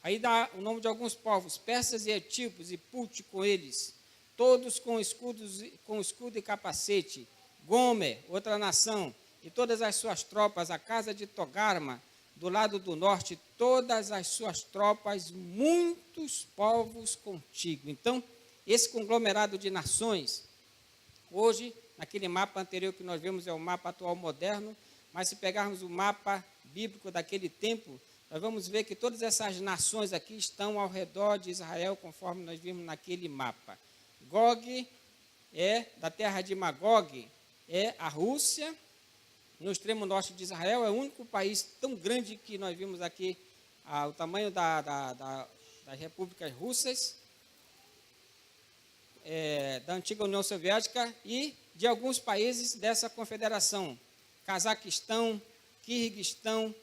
S1: Aí dá o nome de alguns povos, persas e etíopes, e Put com eles, todos com escudo e capacete. Gomer, outra nação, e todas as suas tropas, a casa de Togarma, do lado do norte, todas as suas tropas, muitos povos contigo. Então, esse conglomerado de nações, hoje, naquele mapa anterior que nós vemos, é o mapa atual moderno, mas se pegarmos o mapa bíblico daquele tempo, nós vamos ver que todas essas nações aqui estão ao redor de Israel, conforme nós vimos naquele mapa. Gog é da terra de Magog, é a Rússia. No extremo norte de Israel, é o único país tão grande que nós vimos aqui, o tamanho das repúblicas russas, da antiga União Soviética e de alguns países dessa confederação. Cazaquistão, Quirguistão,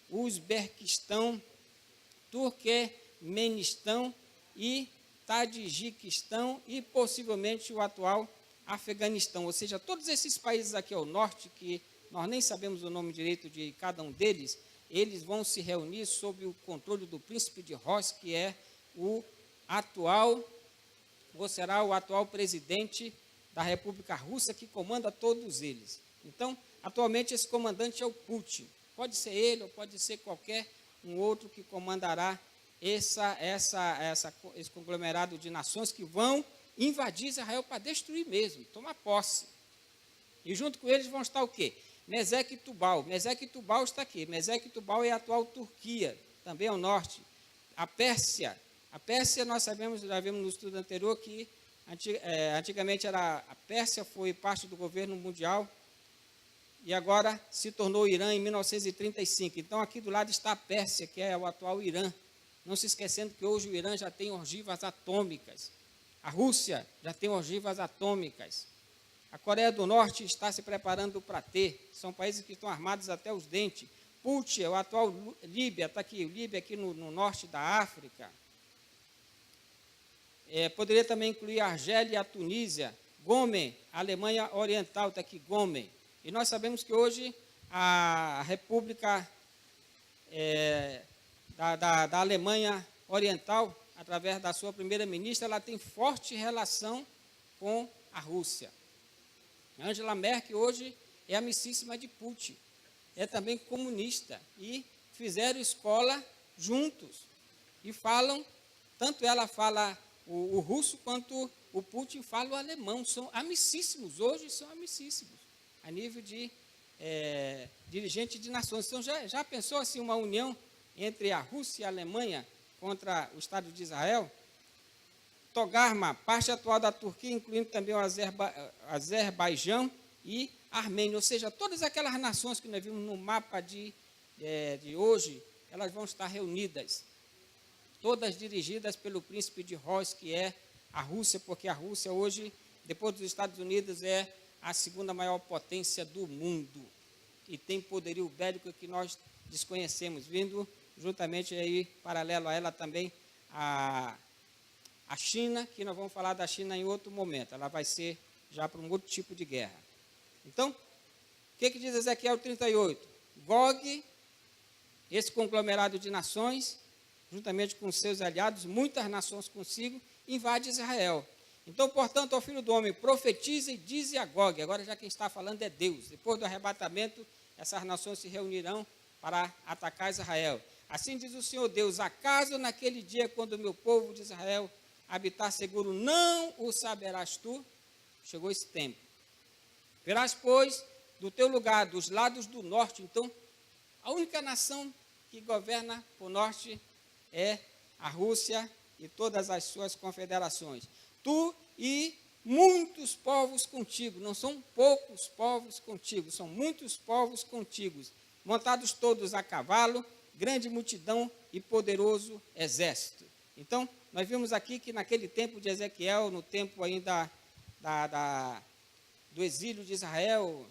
S1: Uzbequistão, Turquemenistão e Tadjiquistão e possivelmente o atual Afeganistão. Ou seja, todos esses países aqui ao norte, que nós nem sabemos o nome direito de cada um deles, eles vão se reunir sob o controle do príncipe de Roz, que é o atual, ou será o atual presidente da República Russa, que comanda todos eles. Então, atualmente esse comandante é o Putin. Pode ser ele ou pode ser qualquer um outro que comandará esse conglomerado de nações que vão invadir Israel para destruir mesmo, tomar posse. E junto com eles vão estar o quê? Meseque e Tubal. Meseque e Tubal está aqui. Meseque e Tubal é a atual Turquia, também ao norte. A Pérsia. A Pérsia, nós sabemos, já vimos no estudo anterior, que antigamente a Pérsia foi parte do governo mundial e agora se tornou Irã em 1935. Então, aqui do lado está a Pérsia, que é o atual Irã. Não se esquecendo que hoje o Irã já tem ogivas atômicas. A Rússia já tem ogivas atômicas. A Coreia do Norte está se preparando para ter. São países que estão armados até os dentes. Putin, o atual Líbia, está aqui, Líbia aqui no norte da África. Poderia também incluir a Argélia e a Tunísia. Gomen, a Alemanha Oriental, está aqui, Gomen. E nós sabemos que hoje a República da Alemanha Oriental, através da sua primeira-ministra, ela tem forte relação com a Rússia. Angela Merkel hoje é amicíssima de Putin, é também comunista, e fizeram escola juntos, e falam, tanto ela fala o russo, quanto o Putin fala o alemão, são amicíssimos, hoje são amicíssimos, a nível de dirigente de nações. Então, já pensou assim uma união entre a Rússia e a Alemanha contra o Estado de Israel? Togarma, parte atual da Turquia, incluindo também o Azerbaijão e a Armênia, ou seja, todas aquelas nações que nós vimos no mapa de hoje, elas vão estar reunidas, todas dirigidas pelo príncipe de Rós, que é a Rússia, porque a Rússia hoje, depois dos Estados Unidos, é a segunda maior potência do mundo, e tem poderio bélico que nós desconhecemos, vindo juntamente aí, paralelo a ela também, a China, que nós vamos falar da China em outro momento, ela vai ser já para um outro tipo de guerra. Então, o que diz Ezequiel 38? Gog, esse conglomerado de nações, juntamente com seus aliados, muitas nações consigo, invade Israel. Então, portanto, ao filho do homem, profetiza e dize a Gog, agora já quem está falando é Deus, depois do arrebatamento, essas nações se reunirão para atacar Israel. Assim diz o Senhor Deus, acaso naquele dia, quando o meu povo de Israel habitar seguro, não o saberás tu? Chegou esse tempo. Verás, pois, do teu lugar, dos lados do norte. Então, a única nação que governa por norte é a Rússia e todas as suas confederações. Tu e muitos povos contigo, não são poucos povos contigo, são muitos povos contigo, montados todos a cavalo, grande multidão e poderoso exército. Então, nós vimos aqui que naquele tempo de Ezequiel, no tempo ainda do exílio de Israel,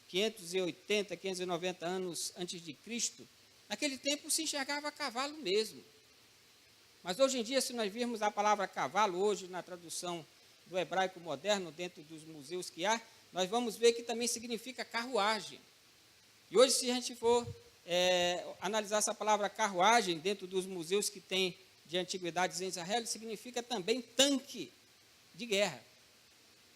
S1: 580, 590 anos antes de Cristo, naquele tempo se enxergava cavalo mesmo. Mas hoje em dia, se nós virmos a palavra cavalo, hoje na tradução do hebraico moderno, dentro dos museus que há, nós vamos ver que também significa carruagem. E hoje, se a gente for analisar essa palavra carruagem dentro dos museus que tem de antiguidades em Israel, significa também tanque de guerra.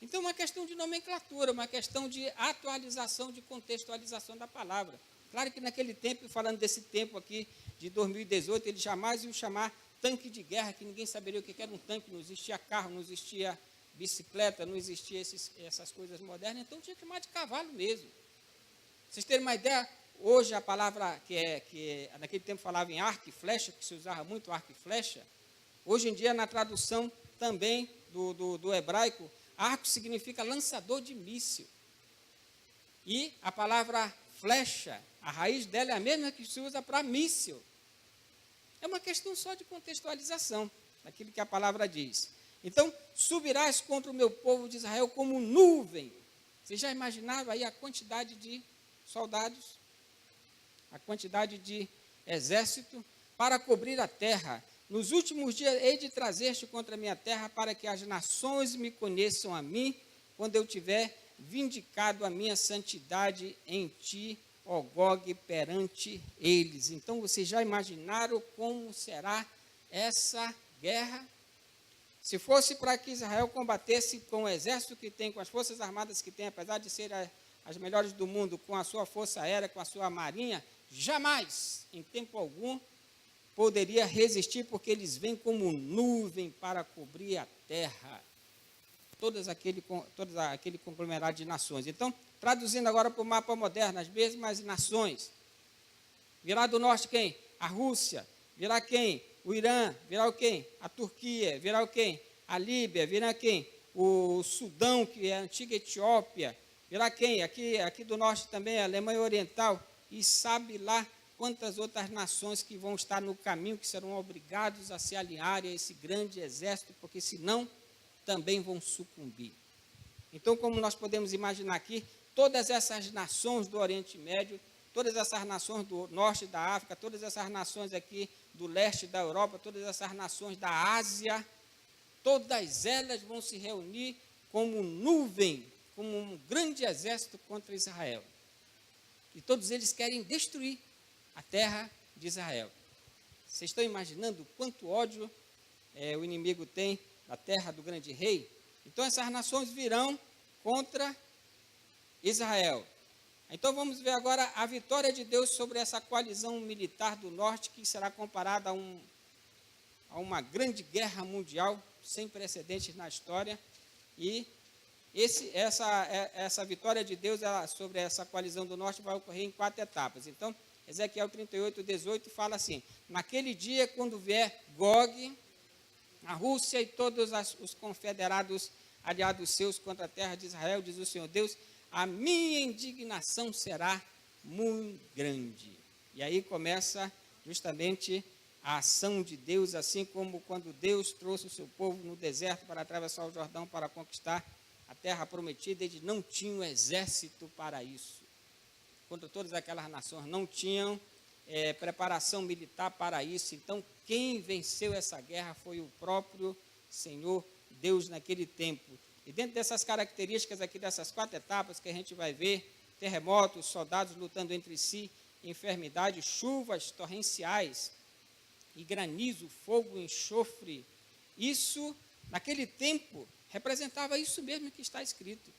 S1: Então, uma questão de nomenclatura, uma questão de atualização, de contextualização da palavra. Claro que naquele tempo, falando desse tempo aqui, de 2018, eles jamais iam chamar tanque de guerra, que ninguém saberia o que era um tanque, não existia carro, não existia bicicleta, não existia essas coisas modernas, então tinha que chamar de cavalo mesmo. Vocês terem uma ideia, hoje a palavra que naquele tempo falava em arco e flecha, que se usava muito arco e flecha, hoje em dia na tradução também do hebraico, arco significa lançador de míssil. E a palavra flecha, a raiz dela é a mesma que se usa para míssil. É uma questão só de contextualização daquilo que a palavra diz. Então, subirás contra o meu povo de Israel como nuvem. Vocês já imaginaram aí a quantidade de soldados, a quantidade de exército para cobrir a terra? Nos últimos dias hei de trazer-te contra a minha terra para que as nações me conheçam a mim, quando eu tiver vindicado a minha santidade em ti, ó Gog, perante eles. Então, vocês já imaginaram como será essa guerra? Se fosse para que Israel combatesse com o exército que tem, com as forças armadas que tem, apesar de serem as melhores do mundo, com a sua força aérea, com a sua marinha, jamais, em tempo algum, poderia resistir, porque eles vêm como nuvem para cobrir a terra. Todo aquele conglomerado de nações. Então, traduzindo agora para o mapa moderno, as mesmas nações. Virá do norte quem? A Rússia. Virá quem? O Irã. Virá o quem? A Turquia. Virá o quem? A Líbia. Virá quem? O Sudão, que é a antiga Etiópia. Virá quem? Aqui do norte também, a Alemanha Oriental, e sabe lá quantas outras nações que vão estar no caminho, que serão obrigados a se alinharem a esse grande exército, porque senão também vão sucumbir. Então, como nós podemos imaginar aqui, todas essas nações do Oriente Médio, todas essas nações do norte da África, todas essas nações aqui do leste da Europa, todas essas nações da Ásia, todas elas vão se reunir como nuvem, como um grande exército contra Israel. E todos eles querem destruir a terra de Israel. Vocês estão imaginando quanto ódio o inimigo tem na terra do grande rei? Então essas nações virão contra Israel. Então vamos ver agora a vitória de Deus sobre essa coalizão militar do norte, que será comparada a uma grande guerra mundial sem precedentes na história. E essa vitória de Deus sobre essa coalizão do norte vai ocorrer em 4 etapas. Então, Ezequiel 38, 18 fala assim: naquele dia, quando vier Gog, a Rússia e todos os confederados aliados seus contra a terra de Israel, diz o Senhor Deus, a minha indignação será muito grande. E aí começa justamente a ação de Deus, assim como quando Deus trouxe o seu povo no deserto para atravessar o Jordão para conquistar a terra prometida. Eles não tinham exército para isso. Contra todas aquelas nações não tinham preparação militar para isso. Então, quem venceu essa guerra foi o próprio Senhor Deus naquele tempo. E dentro dessas características aqui, dessas 4 etapas que a gente vai ver, terremotos, soldados lutando entre si, enfermidade, chuvas torrenciais e granizo, fogo, enxofre, isso, naquele tempo, representava isso mesmo que está escrito.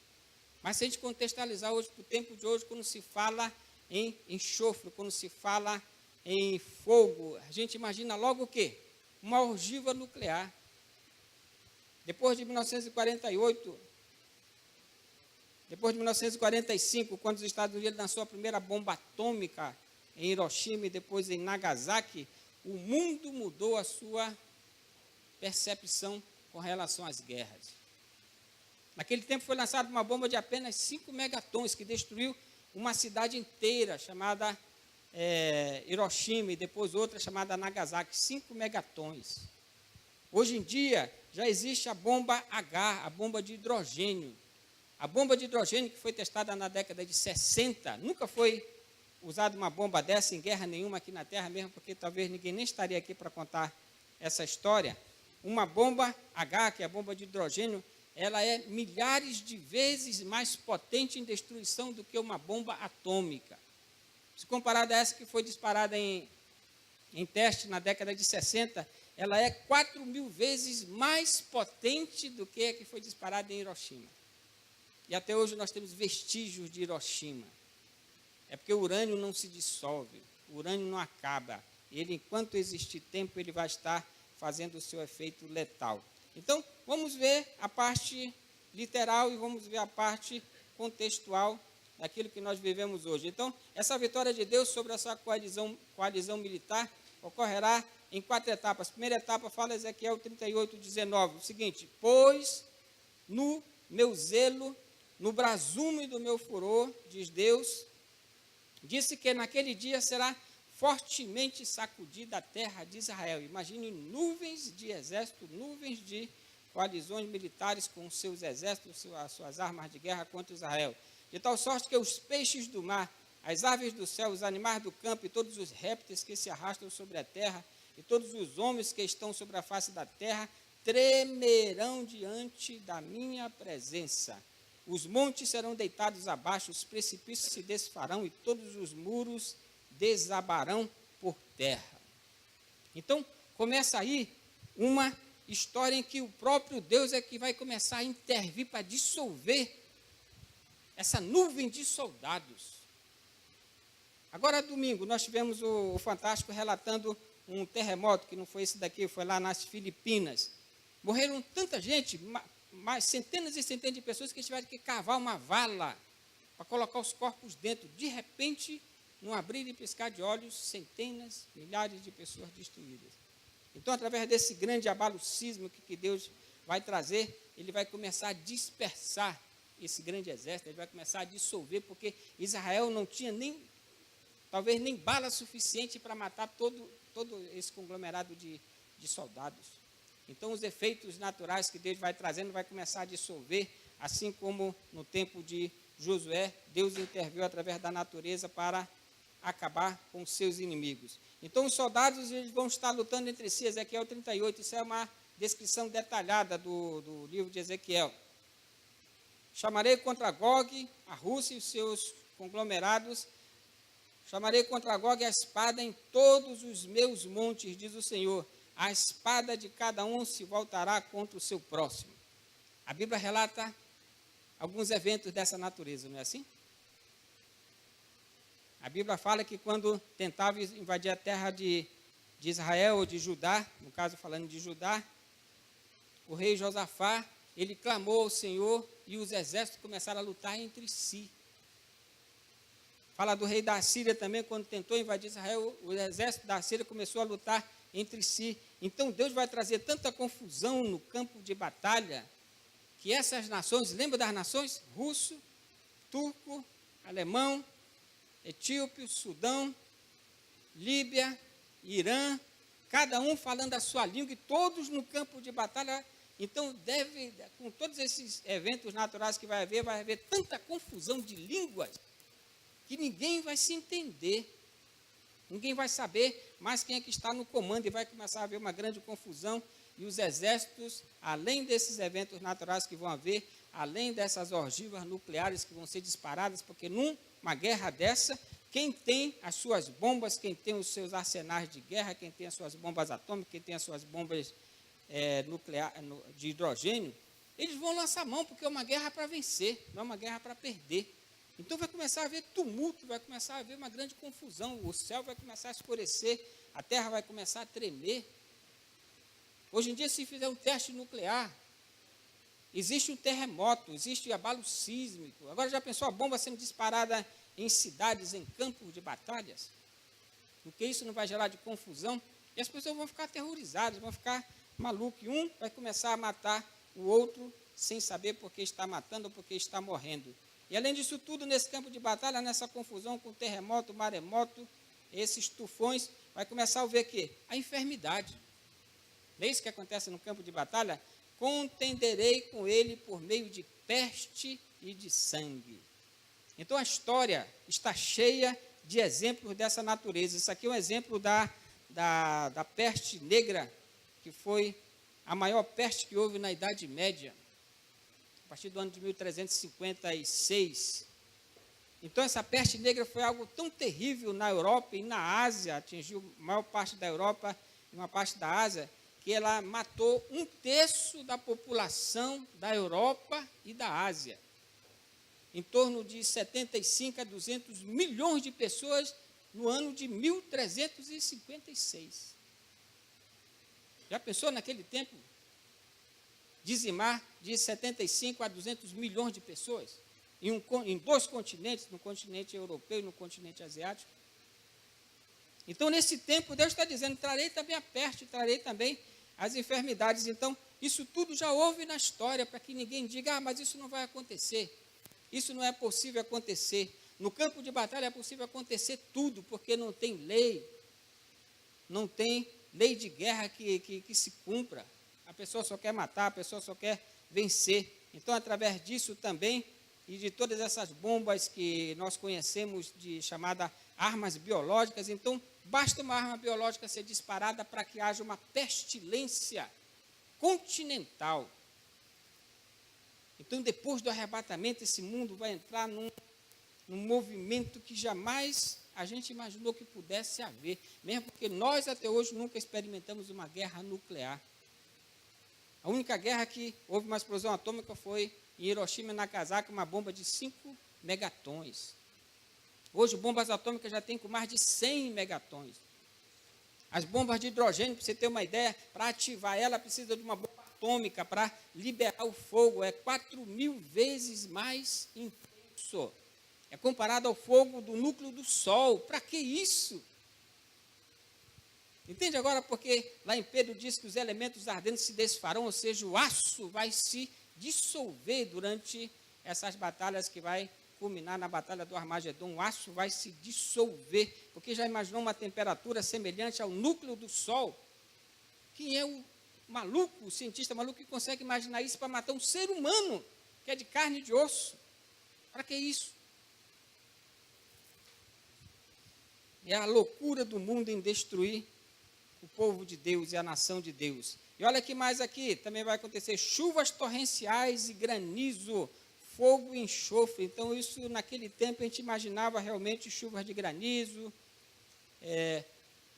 S1: Mas se a gente contextualizar hoje, para o tempo de hoje, quando se fala em enxofre, quando se fala em fogo, a gente imagina logo o quê? Uma ogiva nuclear. Depois de 1948, depois de 1945, quando os Estados Unidos lançou a primeira bomba atômica em Hiroshima e depois em Nagasaki, o mundo mudou a sua percepção com relação às guerras. Naquele tempo foi lançada uma bomba de apenas 5 megatons, que destruiu uma cidade inteira, chamada Hiroshima, e depois outra chamada Nagasaki, 5 megatons. Hoje em dia, já existe a bomba H, a bomba de hidrogênio. A bomba de hidrogênio que foi testada na década de 60, nunca foi usada uma bomba dessa em guerra nenhuma aqui na Terra, mesmo porque talvez ninguém nem estaria aqui para contar essa história. Uma bomba H, que é a bomba de hidrogênio, ela é milhares de vezes mais potente em destruição do que uma bomba atômica. Se comparada a essa que foi disparada em teste na década de 60, ela é 4.000 vezes mais potente do que a que foi disparada em Hiroshima. E até hoje nós temos vestígios de Hiroshima. É porque o urânio não se dissolve, o urânio não acaba. Ele, enquanto existir tempo, ele vai estar fazendo o seu efeito letal. Então, vamos ver a parte literal e vamos ver a parte contextual daquilo que nós vivemos hoje. Então, essa vitória de Deus sobre essa coalizão militar ocorrerá em 4 etapas. A primeira etapa fala Ezequiel 38, 19, o seguinte: pois no meu zelo, no brasume do meu furor, diz Deus, disse que naquele dia será fortemente sacudida a terra de Israel. Imagine nuvens de exército, nuvens de coalizões militares com seus exércitos, as suas armas de guerra contra Israel. De tal sorte que os peixes do mar, as aves do céu, os animais do campo e todos os répteis que se arrastam sobre a terra e todos os homens que estão sobre a face da terra tremerão diante da minha presença. Os montes serão deitados abaixo, os precipícios se desfarão e todos os muros desabarão por terra. Então, começa aí uma história em que o próprio Deus é que vai começar a intervir para dissolver essa nuvem de soldados. Agora, domingo, nós tivemos o Fantástico relatando um terremoto, que não foi esse daqui, foi lá nas Filipinas. Morreram tanta gente, mais centenas e centenas de pessoas, que tiveram que cavar uma vala para colocar os corpos dentro. De repente, num abrir e piscar de olhos, centenas, milhares de pessoas destruídas. Então, através desse grande abalo sísmico que Deus vai trazer, ele vai começar a dispersar esse grande exército, ele vai começar a dissolver, porque Israel não tinha talvez nem bala suficiente para matar todo esse conglomerado de soldados. Então, os efeitos naturais que Deus vai trazendo vai começar a dissolver, assim como no tempo de Josué, Deus interveio através da natureza para acabar com seus inimigos. Então, os soldados eles vão estar lutando entre si, Ezequiel 38, isso é uma descrição detalhada do livro de Ezequiel. Chamarei contra Gog, a Rússia e os seus conglomerados, chamarei contra Gog a espada em todos os meus montes, diz o Senhor. A espada de cada um se voltará contra o seu próximo. A Bíblia relata alguns eventos dessa natureza, não é assim? A Bíblia fala que quando tentava invadir a terra de Israel ou de Judá, no caso falando de Judá, o rei Josafá, ele clamou ao Senhor e os exércitos começaram a lutar entre si. Fala do rei da Síria também, quando tentou invadir Israel, o exército da Síria começou a lutar entre si. Então Deus vai trazer tanta confusão no campo de batalha, que essas nações, lembra das nações? Russo, turco, alemão, etíope, Sudão, Líbia, Irã, cada um falando a sua língua e todos no campo de batalha. Então, com todos esses eventos naturais que vai haver tanta confusão de línguas que ninguém vai se entender. Ninguém vai saber mais quem é que está no comando e vai começar a haver uma grande confusão. E os exércitos, além desses eventos naturais que vão haver, além dessas ogivas nucleares que vão ser disparadas, porque numa guerra dessa, quem tem as suas bombas, quem tem os seus arsenais de guerra, quem tem as suas bombas atômicas, quem tem as suas bombas de hidrogênio, eles vão lançar mão, porque é uma guerra para vencer, não é uma guerra para perder. Então vai começar a haver tumulto, vai começar a haver uma grande confusão, o céu vai começar a escurecer, a terra vai começar a tremer. Hoje em dia, se fizer um teste nuclear, existe um terremoto, existe abalo sísmico. Agora já pensou a bomba sendo disparada em cidades, em campos de batalhas? Porque isso não vai gerar de confusão? E as pessoas vão ficar aterrorizadas, vão ficar malucos. E um vai começar a matar o outro sem saber por que está matando ou por que está morrendo. E além disso tudo, nesse campo de batalha, nessa confusão com terremoto, maremoto, esses tufões, vai começar a ver o quê? A enfermidade. Não é isso que acontece no campo de batalha? Contenderei com ele por meio de peste e de sangue. Então a história está cheia de exemplos dessa natureza. Isso aqui é um exemplo da peste negra, que foi a maior peste que houve na Idade Média, a partir do ano de 1356. Então essa peste negra foi algo tão terrível na Europa e na Ásia, atingiu a maior parte da Europa e uma parte da Ásia, que ela matou 1/3 da população da Europa e da Ásia. Em torno de 75 a 200 milhões de pessoas no ano de 1356. Já pensou naquele tempo? Dizimar de 75 a 200 milhões de pessoas em 2 continentes, no continente europeu e no continente asiático. Então, nesse tempo, Deus está dizendo, trarei também a peste, trarei também as enfermidades. Então, isso tudo já houve na história, para que ninguém diga, mas isso não vai acontecer. Isso não é possível acontecer. No campo de batalha é possível acontecer tudo, porque não tem lei. Não tem lei de guerra que se cumpra. A pessoa só quer matar, a pessoa só quer vencer. Então, através disso também, e de todas essas bombas que nós conhecemos de chamada armas biológicas, então, basta uma arma biológica ser disparada para que haja uma pestilência continental. Então, depois do arrebatamento, esse mundo vai entrar num movimento que jamais a gente imaginou que pudesse haver, mesmo porque nós até hoje nunca experimentamos uma guerra nuclear. A única guerra que houve uma explosão atômica foi em Hiroshima e Nagasaki, uma bomba de 5 megatons. Hoje, bombas atômicas já tem com mais de 100 megatons. As bombas de hidrogênio, para você ter uma ideia, para ativar ela, precisa de uma bomba atômica para liberar o fogo. É 4.000 vezes mais intenso. É comparado ao fogo do núcleo do Sol. Para que isso? Entende agora porque lá em Pedro diz que os elementos ardentes se desfarão, ou seja, o aço vai se dissolver durante essas batalhas que vai culminar na batalha do Armagedon. O aço vai se dissolver, porque já imaginou uma temperatura semelhante ao núcleo do Sol? Quem é o maluco, o cientista maluco que consegue imaginar isso para matar um ser humano, que é de carne e de osso? Para que isso? É a loucura do mundo em destruir o povo de Deus e a nação de Deus. E olha que mais aqui, também vai acontecer chuvas torrenciais e granizo, fogo e enxofre. Então, isso naquele tempo a gente imaginava realmente chuvas de granizo,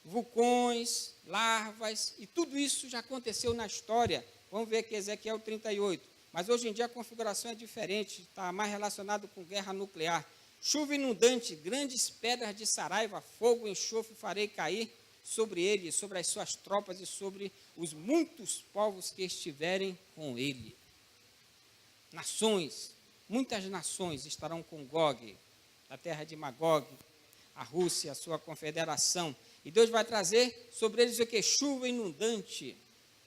S1: vulcões, larvas, e tudo isso já aconteceu na história. Vamos ver aqui Ezequiel 38. Mas hoje em dia a configuração é diferente, está mais relacionado com guerra nuclear. Chuva inundante, grandes pedras de saraiva, fogo e enxofre farei cair sobre ele, sobre as suas tropas e sobre os muitos povos que estiverem com ele. Nações, muitas nações estarão com Gog, da terra de Magog, a Rússia, a sua confederação. E Deus vai trazer sobre eles o que? Chuva inundante.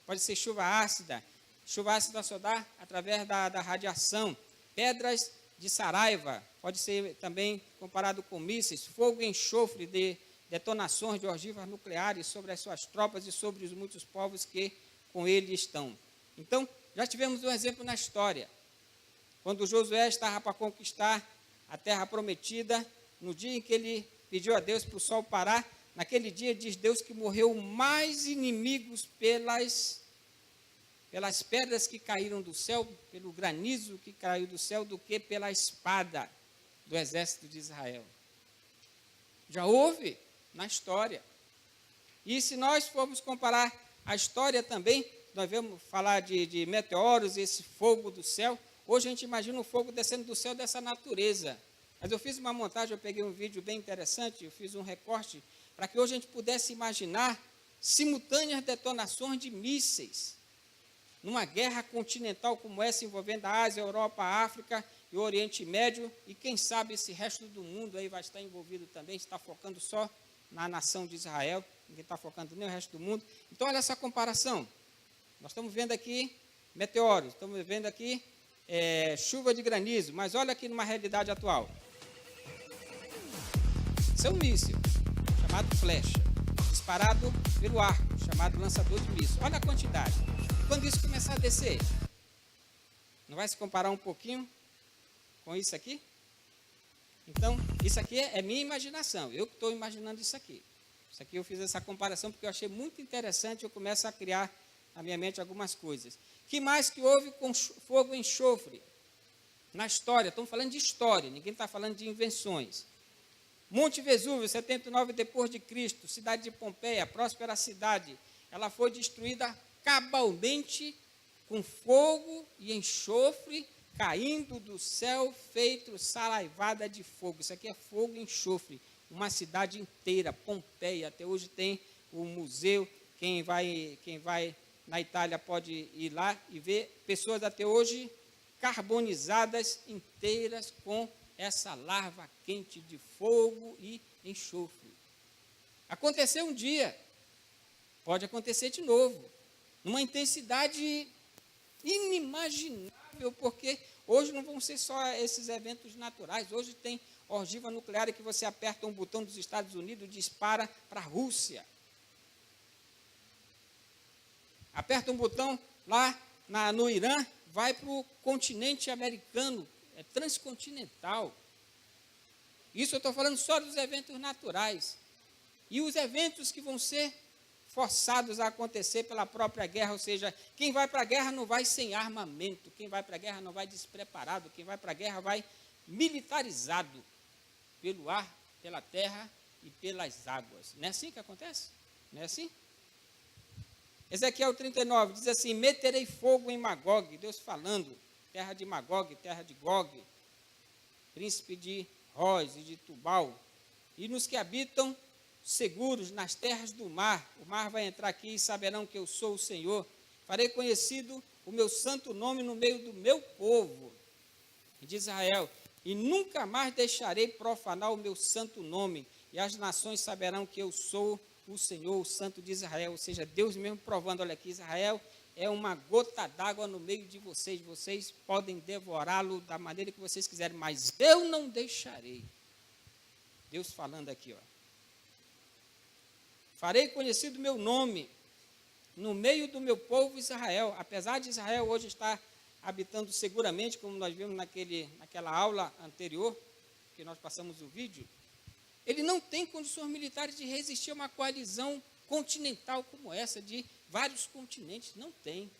S1: Pode ser chuva ácida. Chuva ácida só dá através da radiação. Pedras de saraiva, pode ser também comparado com mísseis. Fogo e enxofre de detonações de ogivas nucleares sobre as suas tropas e sobre os muitos povos que com ele estão. Então, já tivemos um exemplo na história. Quando Josué estava para conquistar a terra prometida, no dia em que ele pediu a Deus para o sol parar, naquele dia diz Deus que morreu mais inimigos pelas pedras que caíram do céu, pelo granizo que caiu do céu, do que pela espada do exército de Israel. Já houve na história. E se nós formos comparar a história também, nós vamos falar de meteoros, esse fogo do céu. Hoje a gente imagina o fogo descendo do céu dessa natureza. Mas eu fiz uma montagem, eu peguei um vídeo bem interessante, eu fiz um recorte, para que hoje a gente pudesse imaginar simultâneas detonações de mísseis, numa guerra continental como essa, envolvendo a Ásia, a Europa, a África e o Oriente Médio, e quem sabe esse resto do mundo aí vai estar envolvido também, está focando só na nação de Israel, ninguém está focando nem o resto do mundo. Então, olha essa comparação. Nós estamos vendo aqui meteoros, estamos vendo aqui chuva de granizo, mas olha aqui numa realidade atual. Isso é um míssil, chamado flecha, disparado pelo arco, chamado lançador de míssil. Olha a quantidade. Quando isso começar a descer, não vai se comparar um pouquinho com isso aqui? Então, isso aqui é minha imaginação, eu que estou imaginando isso aqui. Isso aqui eu fiz essa comparação porque eu achei muito interessante, eu começo a criar na minha mente algumas coisas. Que mais que houve com fogo e enxofre? Na história, estamos falando de história, ninguém está falando de invenções. Monte Vesúvio, 79 depois de Cristo, cidade de Pompeia, próspera cidade, ela foi destruída cabalmente com fogo e enxofre caindo do céu, feito saraivada de fogo. Isso aqui é fogo e enxofre, uma cidade inteira, Pompeia. Até hoje tem o museu, quem vai na Itália pode ir lá e ver pessoas até hoje carbonizadas inteiras com essa larva quente de fogo e enxofre. Aconteceu um dia, pode acontecer de novo, numa intensidade inimaginável, porque hoje não vão ser só esses eventos naturais, hoje tem ogiva nuclear que você aperta um botão dos Estados Unidos e dispara para a Rússia. Aperta um botão lá no Irã, vai para o continente americano, é transcontinental. Isso eu estou falando só dos eventos naturais. E os eventos que vão ser forçados a acontecer pela própria guerra, ou seja, quem vai para a guerra não vai sem armamento, quem vai para a guerra não vai despreparado, quem vai para a guerra vai militarizado pelo ar, pela terra e pelas águas. Não é assim que acontece? Não é assim? Ezequiel 39 diz assim: meterei fogo em Magog, Deus falando, terra de Magog, terra de Gog, príncipe de Roz e de Tubal, e nos que habitam seguros nas terras do mar. O mar vai entrar aqui e saberão que eu sou o Senhor. Farei conhecido o meu santo nome no meio do meu povo, de Israel, e nunca mais deixarei profanar o meu santo nome, e as nações saberão que eu sou o Senhor, o Santo de Israel. Ou seja, Deus mesmo provando, olha aqui, Israel é uma gota d'água no meio de vocês. Vocês podem devorá-lo da maneira que vocês quiserem, mas eu não deixarei. Deus falando aqui, ó. Farei conhecido meu nome no meio do meu povo Israel. Apesar de Israel hoje estar habitando seguramente, como nós vimos naquela aula anterior, que nós passamos o vídeo, ele não tem condições militares de resistir a uma coalizão continental como essa, de vários continentes. Não tem.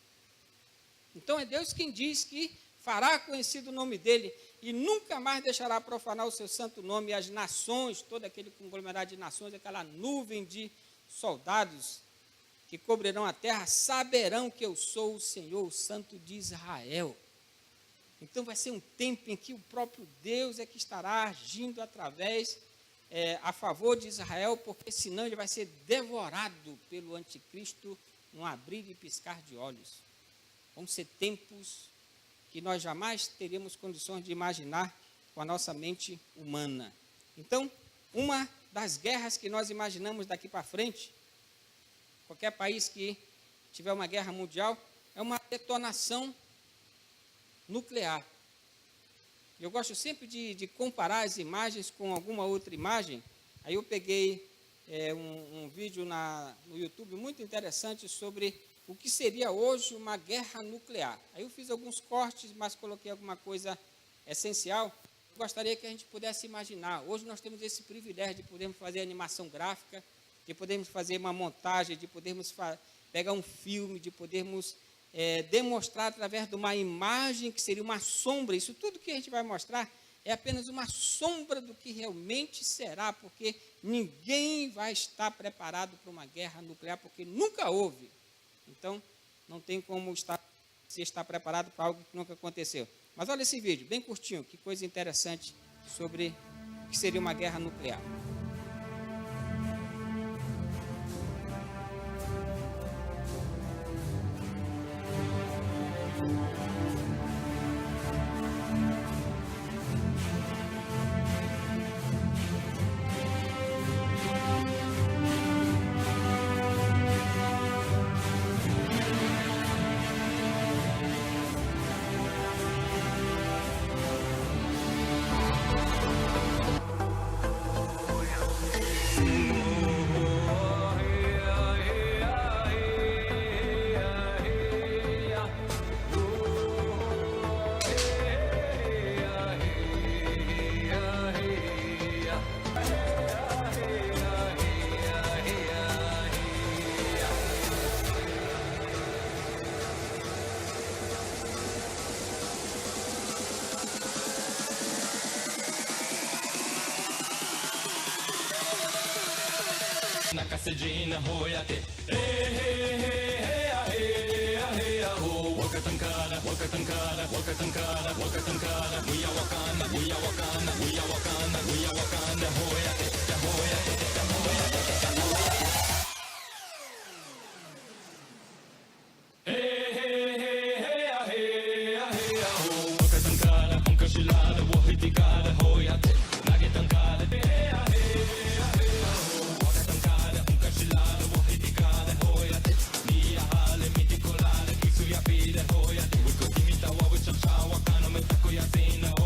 S1: Então é Deus quem diz que fará conhecido o nome dele e nunca mais deixará profanar o seu santo nome, e as nações, todo aquele conglomerado de nações, aquela nuvem de soldados que cobrirão a terra, saberão que eu sou o Senhor, o Santo de Israel. Então vai ser um tempo em que o próprio Deus é que estará agindo através, a favor de Israel, porque senão ele vai ser devorado pelo anticristo num abrir e piscar de olhos. Vão ser tempos que nós jamais teríamos condições de imaginar com a nossa mente humana. Então, uma das guerras que nós imaginamos daqui para frente, qualquer país que tiver uma guerra mundial, é uma detonação nuclear. Eu gosto sempre de comparar as imagens com alguma outra imagem. Aí eu peguei um vídeo no YouTube muito interessante sobre o que seria hoje uma guerra nuclear. Aí eu fiz alguns cortes, mas coloquei alguma coisa essencial. Eu gostaria que a gente pudesse imaginar. Hoje nós temos esse privilégio de podermos fazer animação gráfica, de podermos fazer uma montagem, de podermos pegar um filme, de podermos demonstrar através de uma imagem que seria uma sombra. Isso tudo que a gente vai mostrar é apenas uma sombra do que realmente será, porque ninguém vai estar preparado para uma guerra nuclear, porque nunca houve. Então, não tem como se estar preparado para algo que nunca aconteceu. Mas olha esse vídeo, bem curtinho, que coisa interessante sobre o que seria uma guerra nuclear.
S3: Nakasejina hoyate, hey hey hey hey hey hey oh, wakatankara, wakatankara, wakatankara, wakatankara, we are Wakanda, we are Wakanda, we are Wakanda, we are Wakanda, hoyate, hoyate, hoyate, hoyate. Hey hey hey hey hey hey oh, wakatankara, punkashilada, wahitikara, hoyate, nagetankara, hey hey Hoya, we could give me the wa we cha cha wa kana me takoya zena.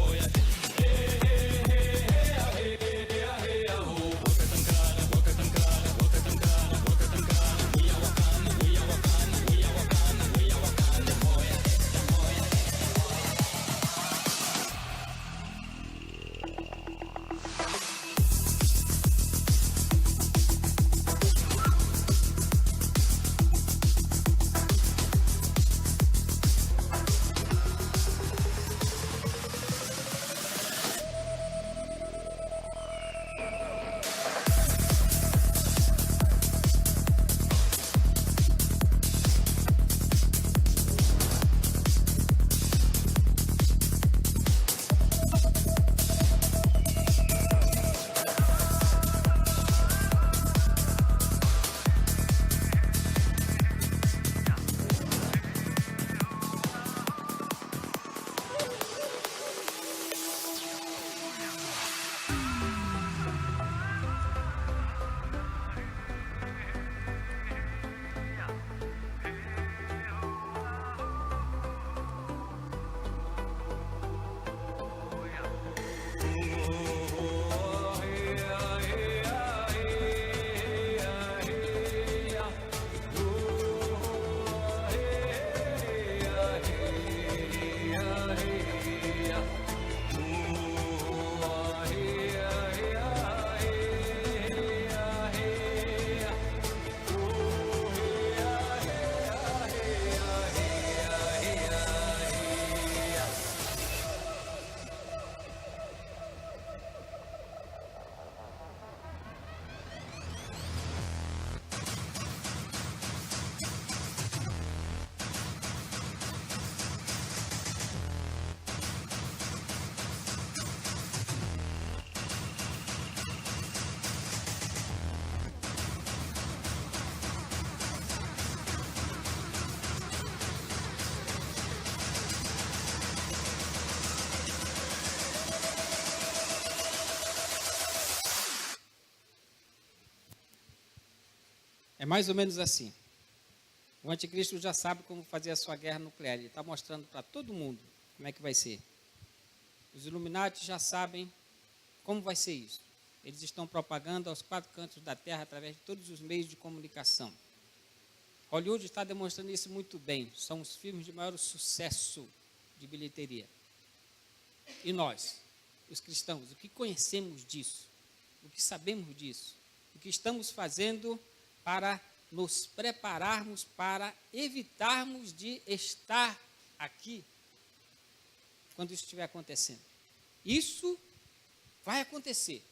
S1: mais ou menos assim. O anticristo já sabe como fazer a sua guerra nuclear. Ele está mostrando para todo mundo como é que vai ser. Os Illuminati já sabem como vai ser isso. Eles estão propagando aos 4 cantos da terra através de todos os meios de comunicação. Hollywood está demonstrando isso muito bem. São os filmes de maior sucesso de bilheteria. E nós, os cristãos, o que conhecemos disso? O que sabemos disso? O que estamos fazendo para nos prepararmos para evitarmos de estar aqui quando isso estiver acontecendo? Isso vai acontecer,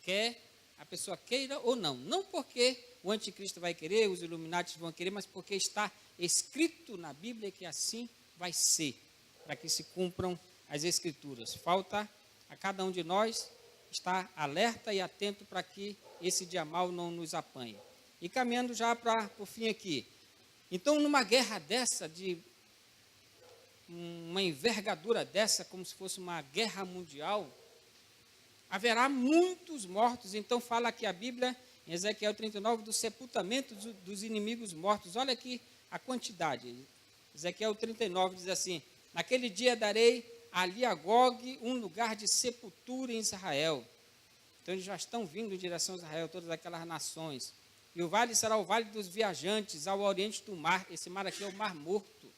S1: quer a pessoa queira ou não. Não porque o anticristo vai querer, os Illuminati vão querer, mas porque está escrito na Bíblia que assim vai ser, para que se cumpram as Escrituras. Falta a cada um de nós estar alerta e atento para que esse dia mal não nos apanhe. E caminhando já para o fim aqui. Então, numa guerra dessa, de uma envergadura dessa, como se fosse uma guerra mundial, haverá muitos mortos. Então, fala aqui a Bíblia, em Ezequiel 39, do sepultamento dos inimigos mortos. Olha aqui a quantidade. Ezequiel 39 diz assim: naquele dia darei ali a Gog um lugar de sepultura em Israel. Então, eles já estão vindo em direção a Israel, todas aquelas nações. E o vale será o vale dos viajantes, ao oriente do mar. Esse mar aqui é o Mar Morto.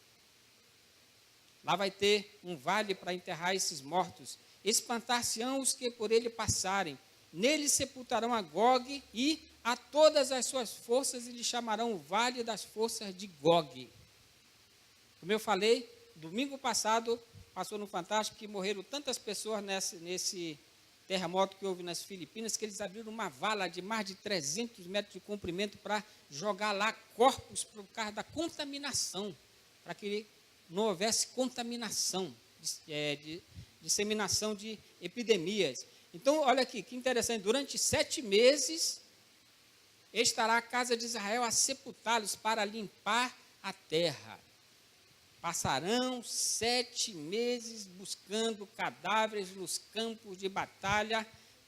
S1: Lá vai ter um vale para enterrar esses mortos. Espantar-se-ão os que por ele passarem. Nele sepultarão a Gog e a todas as suas forças, e lhe chamarão o vale das forças de Gog. Como eu falei, domingo passado, passou no Fantástico, que morreram tantas pessoas nesse terremoto que houve nas Filipinas, que eles abriram uma vala de mais de 300 metros de comprimento para jogar lá corpos por causa da contaminação, para que não houvesse contaminação, disseminação de epidemias. Então, olha aqui, que interessante, durante 7 meses, estará a casa de Israel a sepultá-los para limpar a terra. Passarão 7 meses buscando cadáveres nos campos de batalha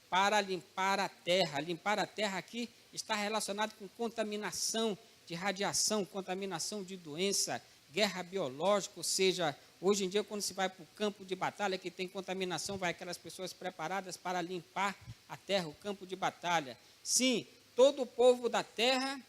S1: para limpar a terra. Limpar a terra aqui está relacionado com contaminação de radiação, contaminação de doença, guerra biológica, ou seja, hoje em dia quando se vai para o campo de batalha que tem contaminação, vai aquelas pessoas preparadas para limpar a terra, o campo de batalha. Sim, todo o povo da terra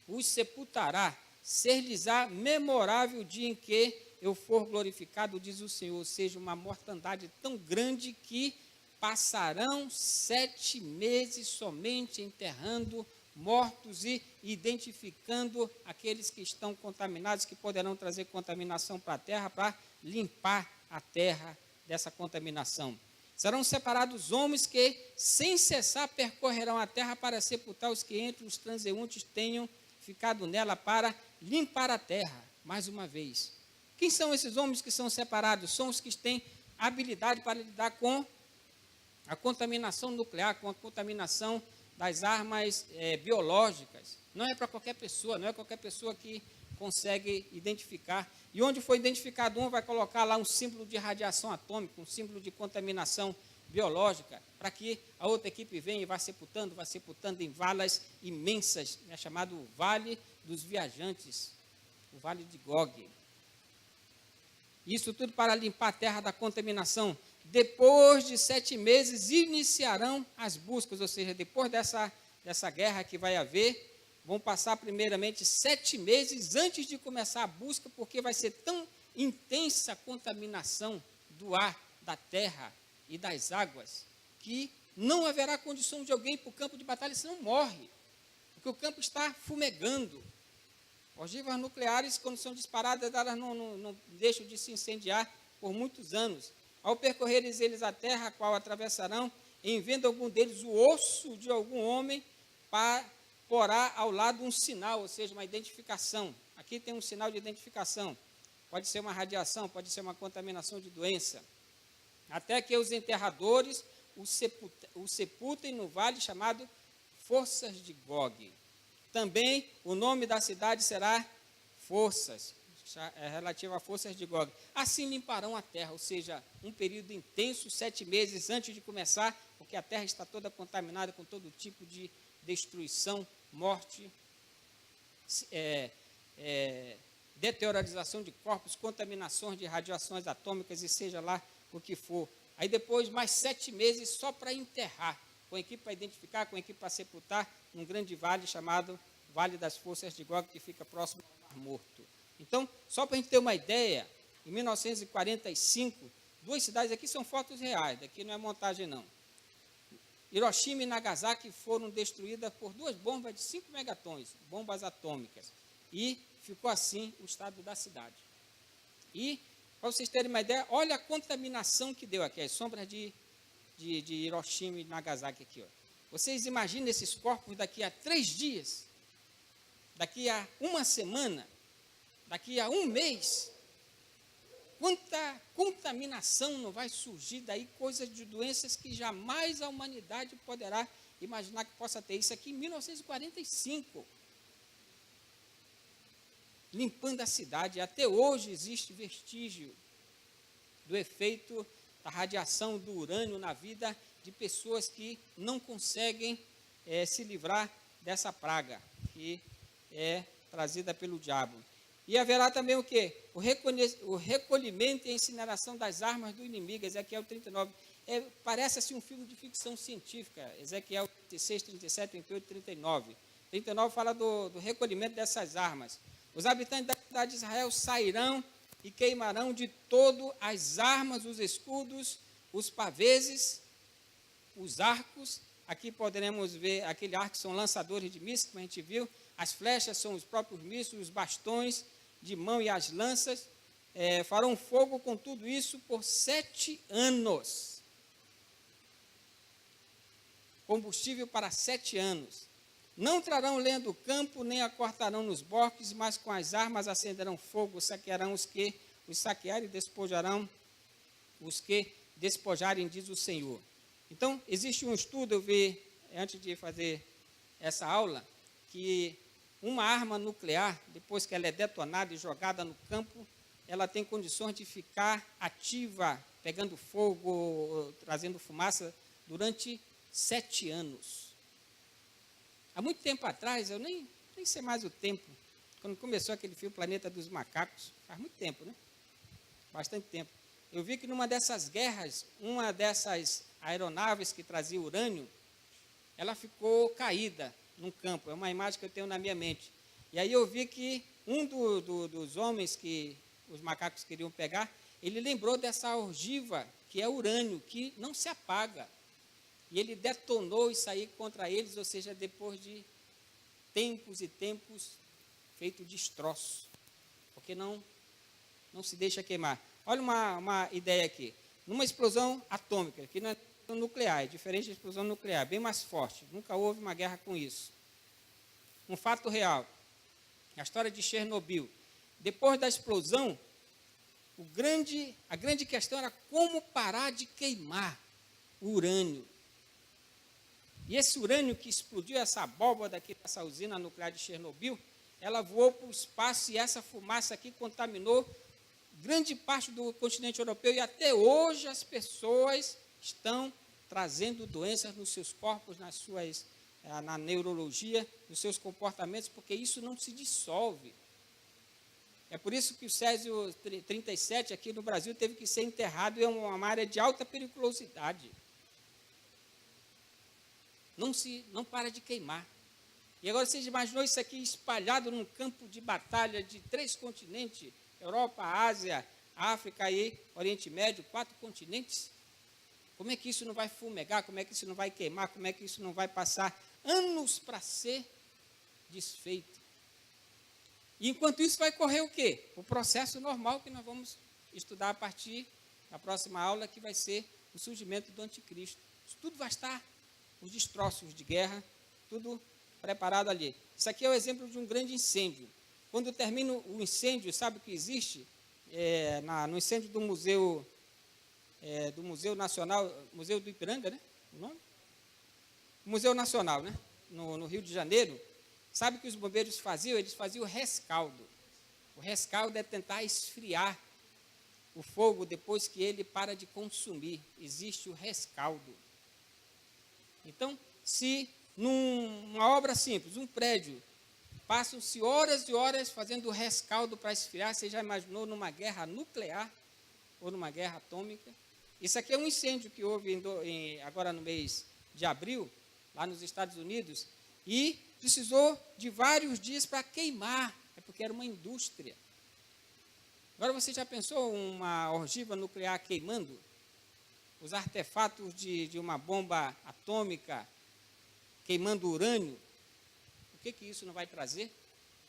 S1: os sepultará. Ser-lhes-á memorável o dia em que eu for glorificado, diz o Senhor. Ou seja, uma mortandade tão grande que passarão 7 meses somente enterrando mortos e identificando aqueles que estão contaminados, que poderão trazer contaminação para a terra, para limpar a terra dessa contaminação. Serão separados homens que, sem cessar, percorrerão a terra para sepultar os que entre os transeuntes tenham ficado nela, para limpar a terra, mais uma vez. Quem são esses homens que são separados? São os que têm habilidade para lidar com a contaminação nuclear, com a contaminação das armas biológicas. Não é para qualquer pessoa, não é qualquer pessoa que consegue identificar. E onde foi identificado um, vai colocar lá um símbolo de radiação atômica, um símbolo de contaminação biológica, para que a outra equipe venha e vá sepultando em valas imensas, chamado Vale dos Viajantes, o Vale de Gog. Isso tudo para limpar a terra da contaminação. Depois de 7 meses, iniciarão as buscas, ou seja, depois dessa guerra que vai haver, vão passar primeiramente 7 meses antes de começar a busca, porque vai ser tão intensa a contaminação do ar, da terra e das águas, que não haverá condição de alguém ir para o campo de batalha, senão morre, porque o campo está fumegando. Ogivas nucleares, quando são disparadas, elas não deixam de se incendiar por muitos anos. Ao percorrerem eles a terra, a qual atravessarão, em vendo algum deles o osso de algum homem, porá ao lado um sinal, ou seja, uma identificação. Aqui tem um sinal de identificação. Pode ser uma radiação, pode ser uma contaminação de doença. Até que os enterradores o sepultem no vale chamado Forças de Gog. Também o nome da cidade será Forças, relativo a Forças de Gog. Assim limparão a terra, ou seja, um período intenso, 7 meses antes de começar, porque a terra está toda contaminada com todo tipo de destruição, morte deteriorização de corpos, contaminações de radiações atômicas e seja lá o que for. Aí depois mais 7 meses só para enterrar, com equipe para identificar, com equipe para sepultar, num grande vale chamado Vale das Forças de Gog, que fica próximo ao Mar Morto. Então, só para a gente ter uma ideia, em 1945, 2 cidades, aqui são fotos reais, daqui não é montagem não. Hiroshima e Nagasaki foram destruídas por 2 bombas de 5 megatons, bombas atômicas. E ficou assim o estado da cidade. E, para vocês terem uma ideia, olha a contaminação que deu aqui, as sombras de Hiroshima e Nagasaki aqui. Ó. Vocês imaginam esses corpos daqui a 3 dias, daqui a 1 semana, daqui a 1 mês? Quanta contaminação não vai surgir daí, coisas de doenças que jamais a humanidade poderá imaginar que possa ter. Isso aqui em 1945. Limpando a cidade. Até hoje existe vestígio do efeito da radiação do urânio na vida de pessoas que não conseguem se livrar dessa praga que é trazida pelo diabo. E haverá também o quê? O recolhimento e a incineração das armas do inimigo, Ezequiel 39. Parece assim um filme de ficção científica, Ezequiel 36, 37, 38, 39. 39 fala do recolhimento dessas armas. Os habitantes da cidade de Israel sairão e queimarão de todo as armas, os escudos, os paveses, os arcos. Aqui poderemos ver, aquele arco são lançadores de mísseis, como a gente viu. As flechas são os próprios mísseis, os bastões de mão e as lanças. Farão fogo com tudo isso por 7 anos. Combustível para 7 anos. Não trarão lenha do campo, nem a cortarão nos bosques, mas com as armas acenderão fogo, saquearão os que os saquearem e despojarão os que despojarem, diz o Senhor. Então, existe um estudo, eu vi, antes de fazer essa aula, que uma arma nuclear, depois que ela é detonada e jogada no campo, ela tem condições de ficar ativa, pegando fogo, trazendo fumaça, durante 7 anos. Há muito tempo atrás, eu nem sei mais o tempo, quando começou aquele filme Planeta dos Macacos, faz muito tempo, né? Bastante tempo. Eu vi que numa dessas guerras, uma dessas aeronaves que trazia urânio, ela ficou caída num campo. É uma imagem que eu tenho na minha mente. E aí eu vi que um dos homens que os macacos queriam pegar, ele lembrou dessa ogiva, que é urânio, que não se apaga. E ele detonou isso aí contra eles, ou seja, depois de tempos e tempos, feito destroço. Porque não se deixa queimar. Olha uma ideia aqui. Numa explosão atômica, que não é nuclear, é diferente da explosão nuclear, bem mais forte. Nunca houve uma guerra com isso. Um fato real. A história de Chernobyl. Depois da explosão, a grande questão era como parar de queimar o urânio. E esse urânio que explodiu, essa abóbora aqui, essa usina nuclear de Chernobyl, ela voou para o espaço e essa fumaça aqui contaminou grande parte do continente europeu e até hoje as pessoas estão trazendo doenças nos seus corpos, na neurologia, nos seus comportamentos, porque isso não se dissolve. É por isso que o Césio 37 aqui no Brasil teve que ser enterrado em uma área de alta periculosidade. Não para de queimar. E agora vocês imaginou isso aqui espalhado num campo de batalha de 3 continentes, Europa, Ásia, África e Oriente Médio, 4 continentes? Como é que isso não vai fumegar? Como é que isso não vai queimar? Como é que isso não vai passar anos para ser desfeito? E enquanto isso vai correr o quê? O processo normal que nós vamos estudar a partir da próxima aula, que vai ser o surgimento do anticristo. Isso tudo vai estar, os destroços de guerra, tudo preparado ali. Isso aqui é o exemplo de um grande incêndio. Quando termina o incêndio, sabe o que existe? No incêndio do Museu Nacional, Museu do Ipiranga, né? O nome? Museu Nacional, né? No Rio de Janeiro. Sabe o que os bombeiros faziam? Eles faziam o rescaldo. O rescaldo é tentar esfriar o fogo depois que ele para de consumir. Existe o rescaldo. Então, se numa obra simples, um prédio, Passam-se horas e horas fazendo o rescaldo para esfriar. Você já imaginou numa guerra nuclear ou numa guerra atômica? Isso aqui é um incêndio que houve agora no mês de abril, lá nos Estados Unidos, e precisou de vários dias para queimar, porque era uma indústria. Agora você já pensou uma ogiva nuclear queimando? Os artefatos de uma bomba atômica queimando urânio? O que isso não vai trazer?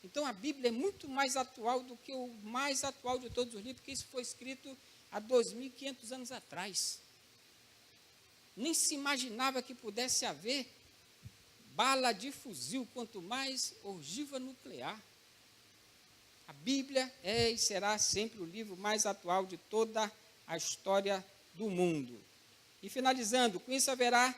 S1: Então a Bíblia é muito mais atual do que o mais atual de todos os livros, porque isso foi escrito há 2.500 anos atrás. Nem se imaginava que pudesse haver bala de fuzil, quanto mais ogiva nuclear. A Bíblia é e será sempre o livro mais atual de toda a história do mundo. E finalizando, com isso haverá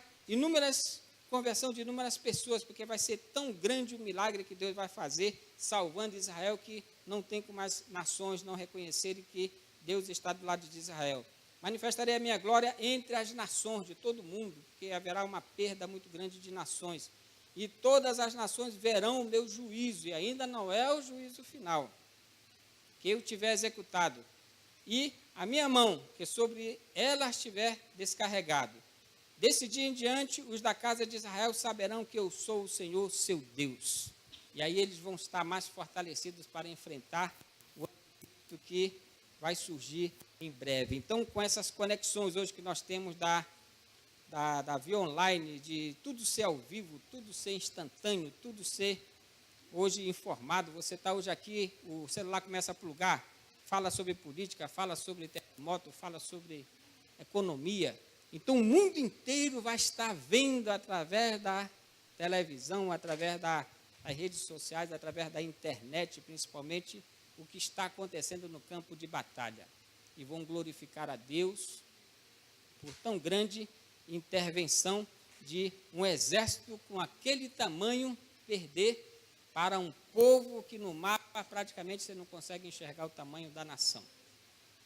S1: conversão de inúmeras pessoas, porque vai ser tão grande o milagre que Deus vai fazer, salvando Israel, que não tem como as nações não reconhecerem que Deus está do lado de Israel. Manifestarei a minha glória entre as nações de todo o mundo, porque haverá uma perda muito grande de nações. E todas as nações verão o meu juízo, e ainda não é o juízo final, que eu tiver executado. E a minha mão, que sobre ela estiver descarregado. Desse dia em diante, os da casa de Israel saberão que eu sou o Senhor, seu Deus. E aí eles vão estar mais fortalecidos para enfrentar o anticristo que vai surgir em breve. Então, com essas conexões hoje que nós temos da Via Online, de tudo ser ao vivo, tudo ser instantâneo, tudo ser hoje informado, você está hoje aqui, o celular começa a plugar, fala sobre política, fala sobre terremoto, fala sobre economia. Então, o mundo inteiro vai estar vendo através da televisão, através das redes sociais, através da internet, principalmente, o que está acontecendo no campo de batalha. E vão glorificar a Deus por tão grande intervenção de um exército com aquele tamanho perder para um povo que no mapa praticamente você não consegue enxergar o tamanho da nação.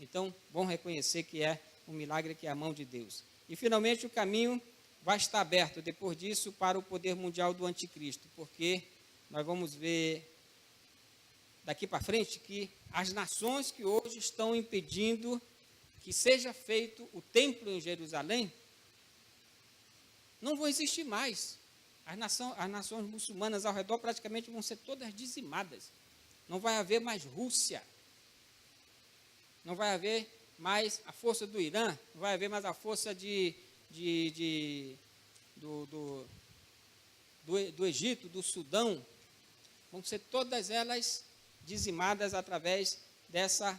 S1: Então, vão reconhecer que é um milagre, que é a mão de Deus. E, finalmente, o caminho vai estar aberto, depois disso, para o poder mundial do anticristo, porque nós vamos ver daqui para frente que as nações que hoje estão impedindo que seja feito o templo em Jerusalém, não vão existir mais. As nações muçulmanas ao redor praticamente vão ser todas dizimadas. Não vai haver mais Rússia. Não vai haver mais a força do Irã, não vai haver mais a força do Egito, do Sudão. Vão ser todas elas dizimadas através dessa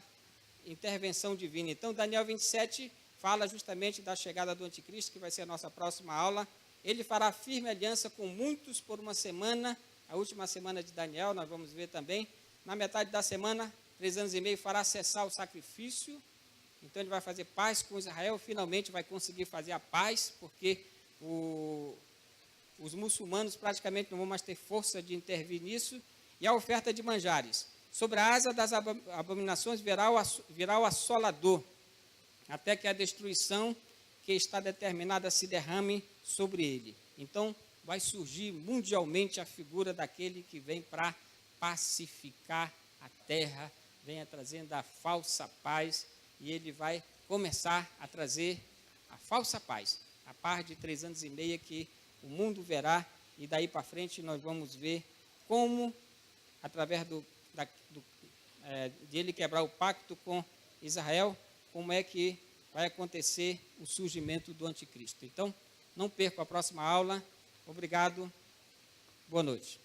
S1: intervenção divina. Então, Daniel 27 fala justamente da chegada do anticristo, que vai ser a nossa próxima aula. Ele fará firme aliança com muitos por uma semana, a última semana de Daniel, nós vamos ver também. Na metade da semana, 3 anos e meio, fará cessar o sacrifício. Então, ele vai fazer paz com Israel, finalmente vai conseguir fazer a paz, porque os muçulmanos praticamente não vão mais ter força de intervir nisso. E a oferta de manjares. Sobre a asa das abominações virá o assolador, até que a destruição que está determinada se derrame sobre ele. Então, vai surgir mundialmente a figura daquele que vem para pacificar a terra, vem trazendo a falsa paz, e ele vai começar a trazer a falsa paz, a paz de 3 anos e meio que o mundo verá, e daí para frente nós vamos ver como, através de ele quebrar o pacto com Israel, como é que vai acontecer o surgimento do anticristo. Então, não perca a próxima aula. Obrigado. Boa noite.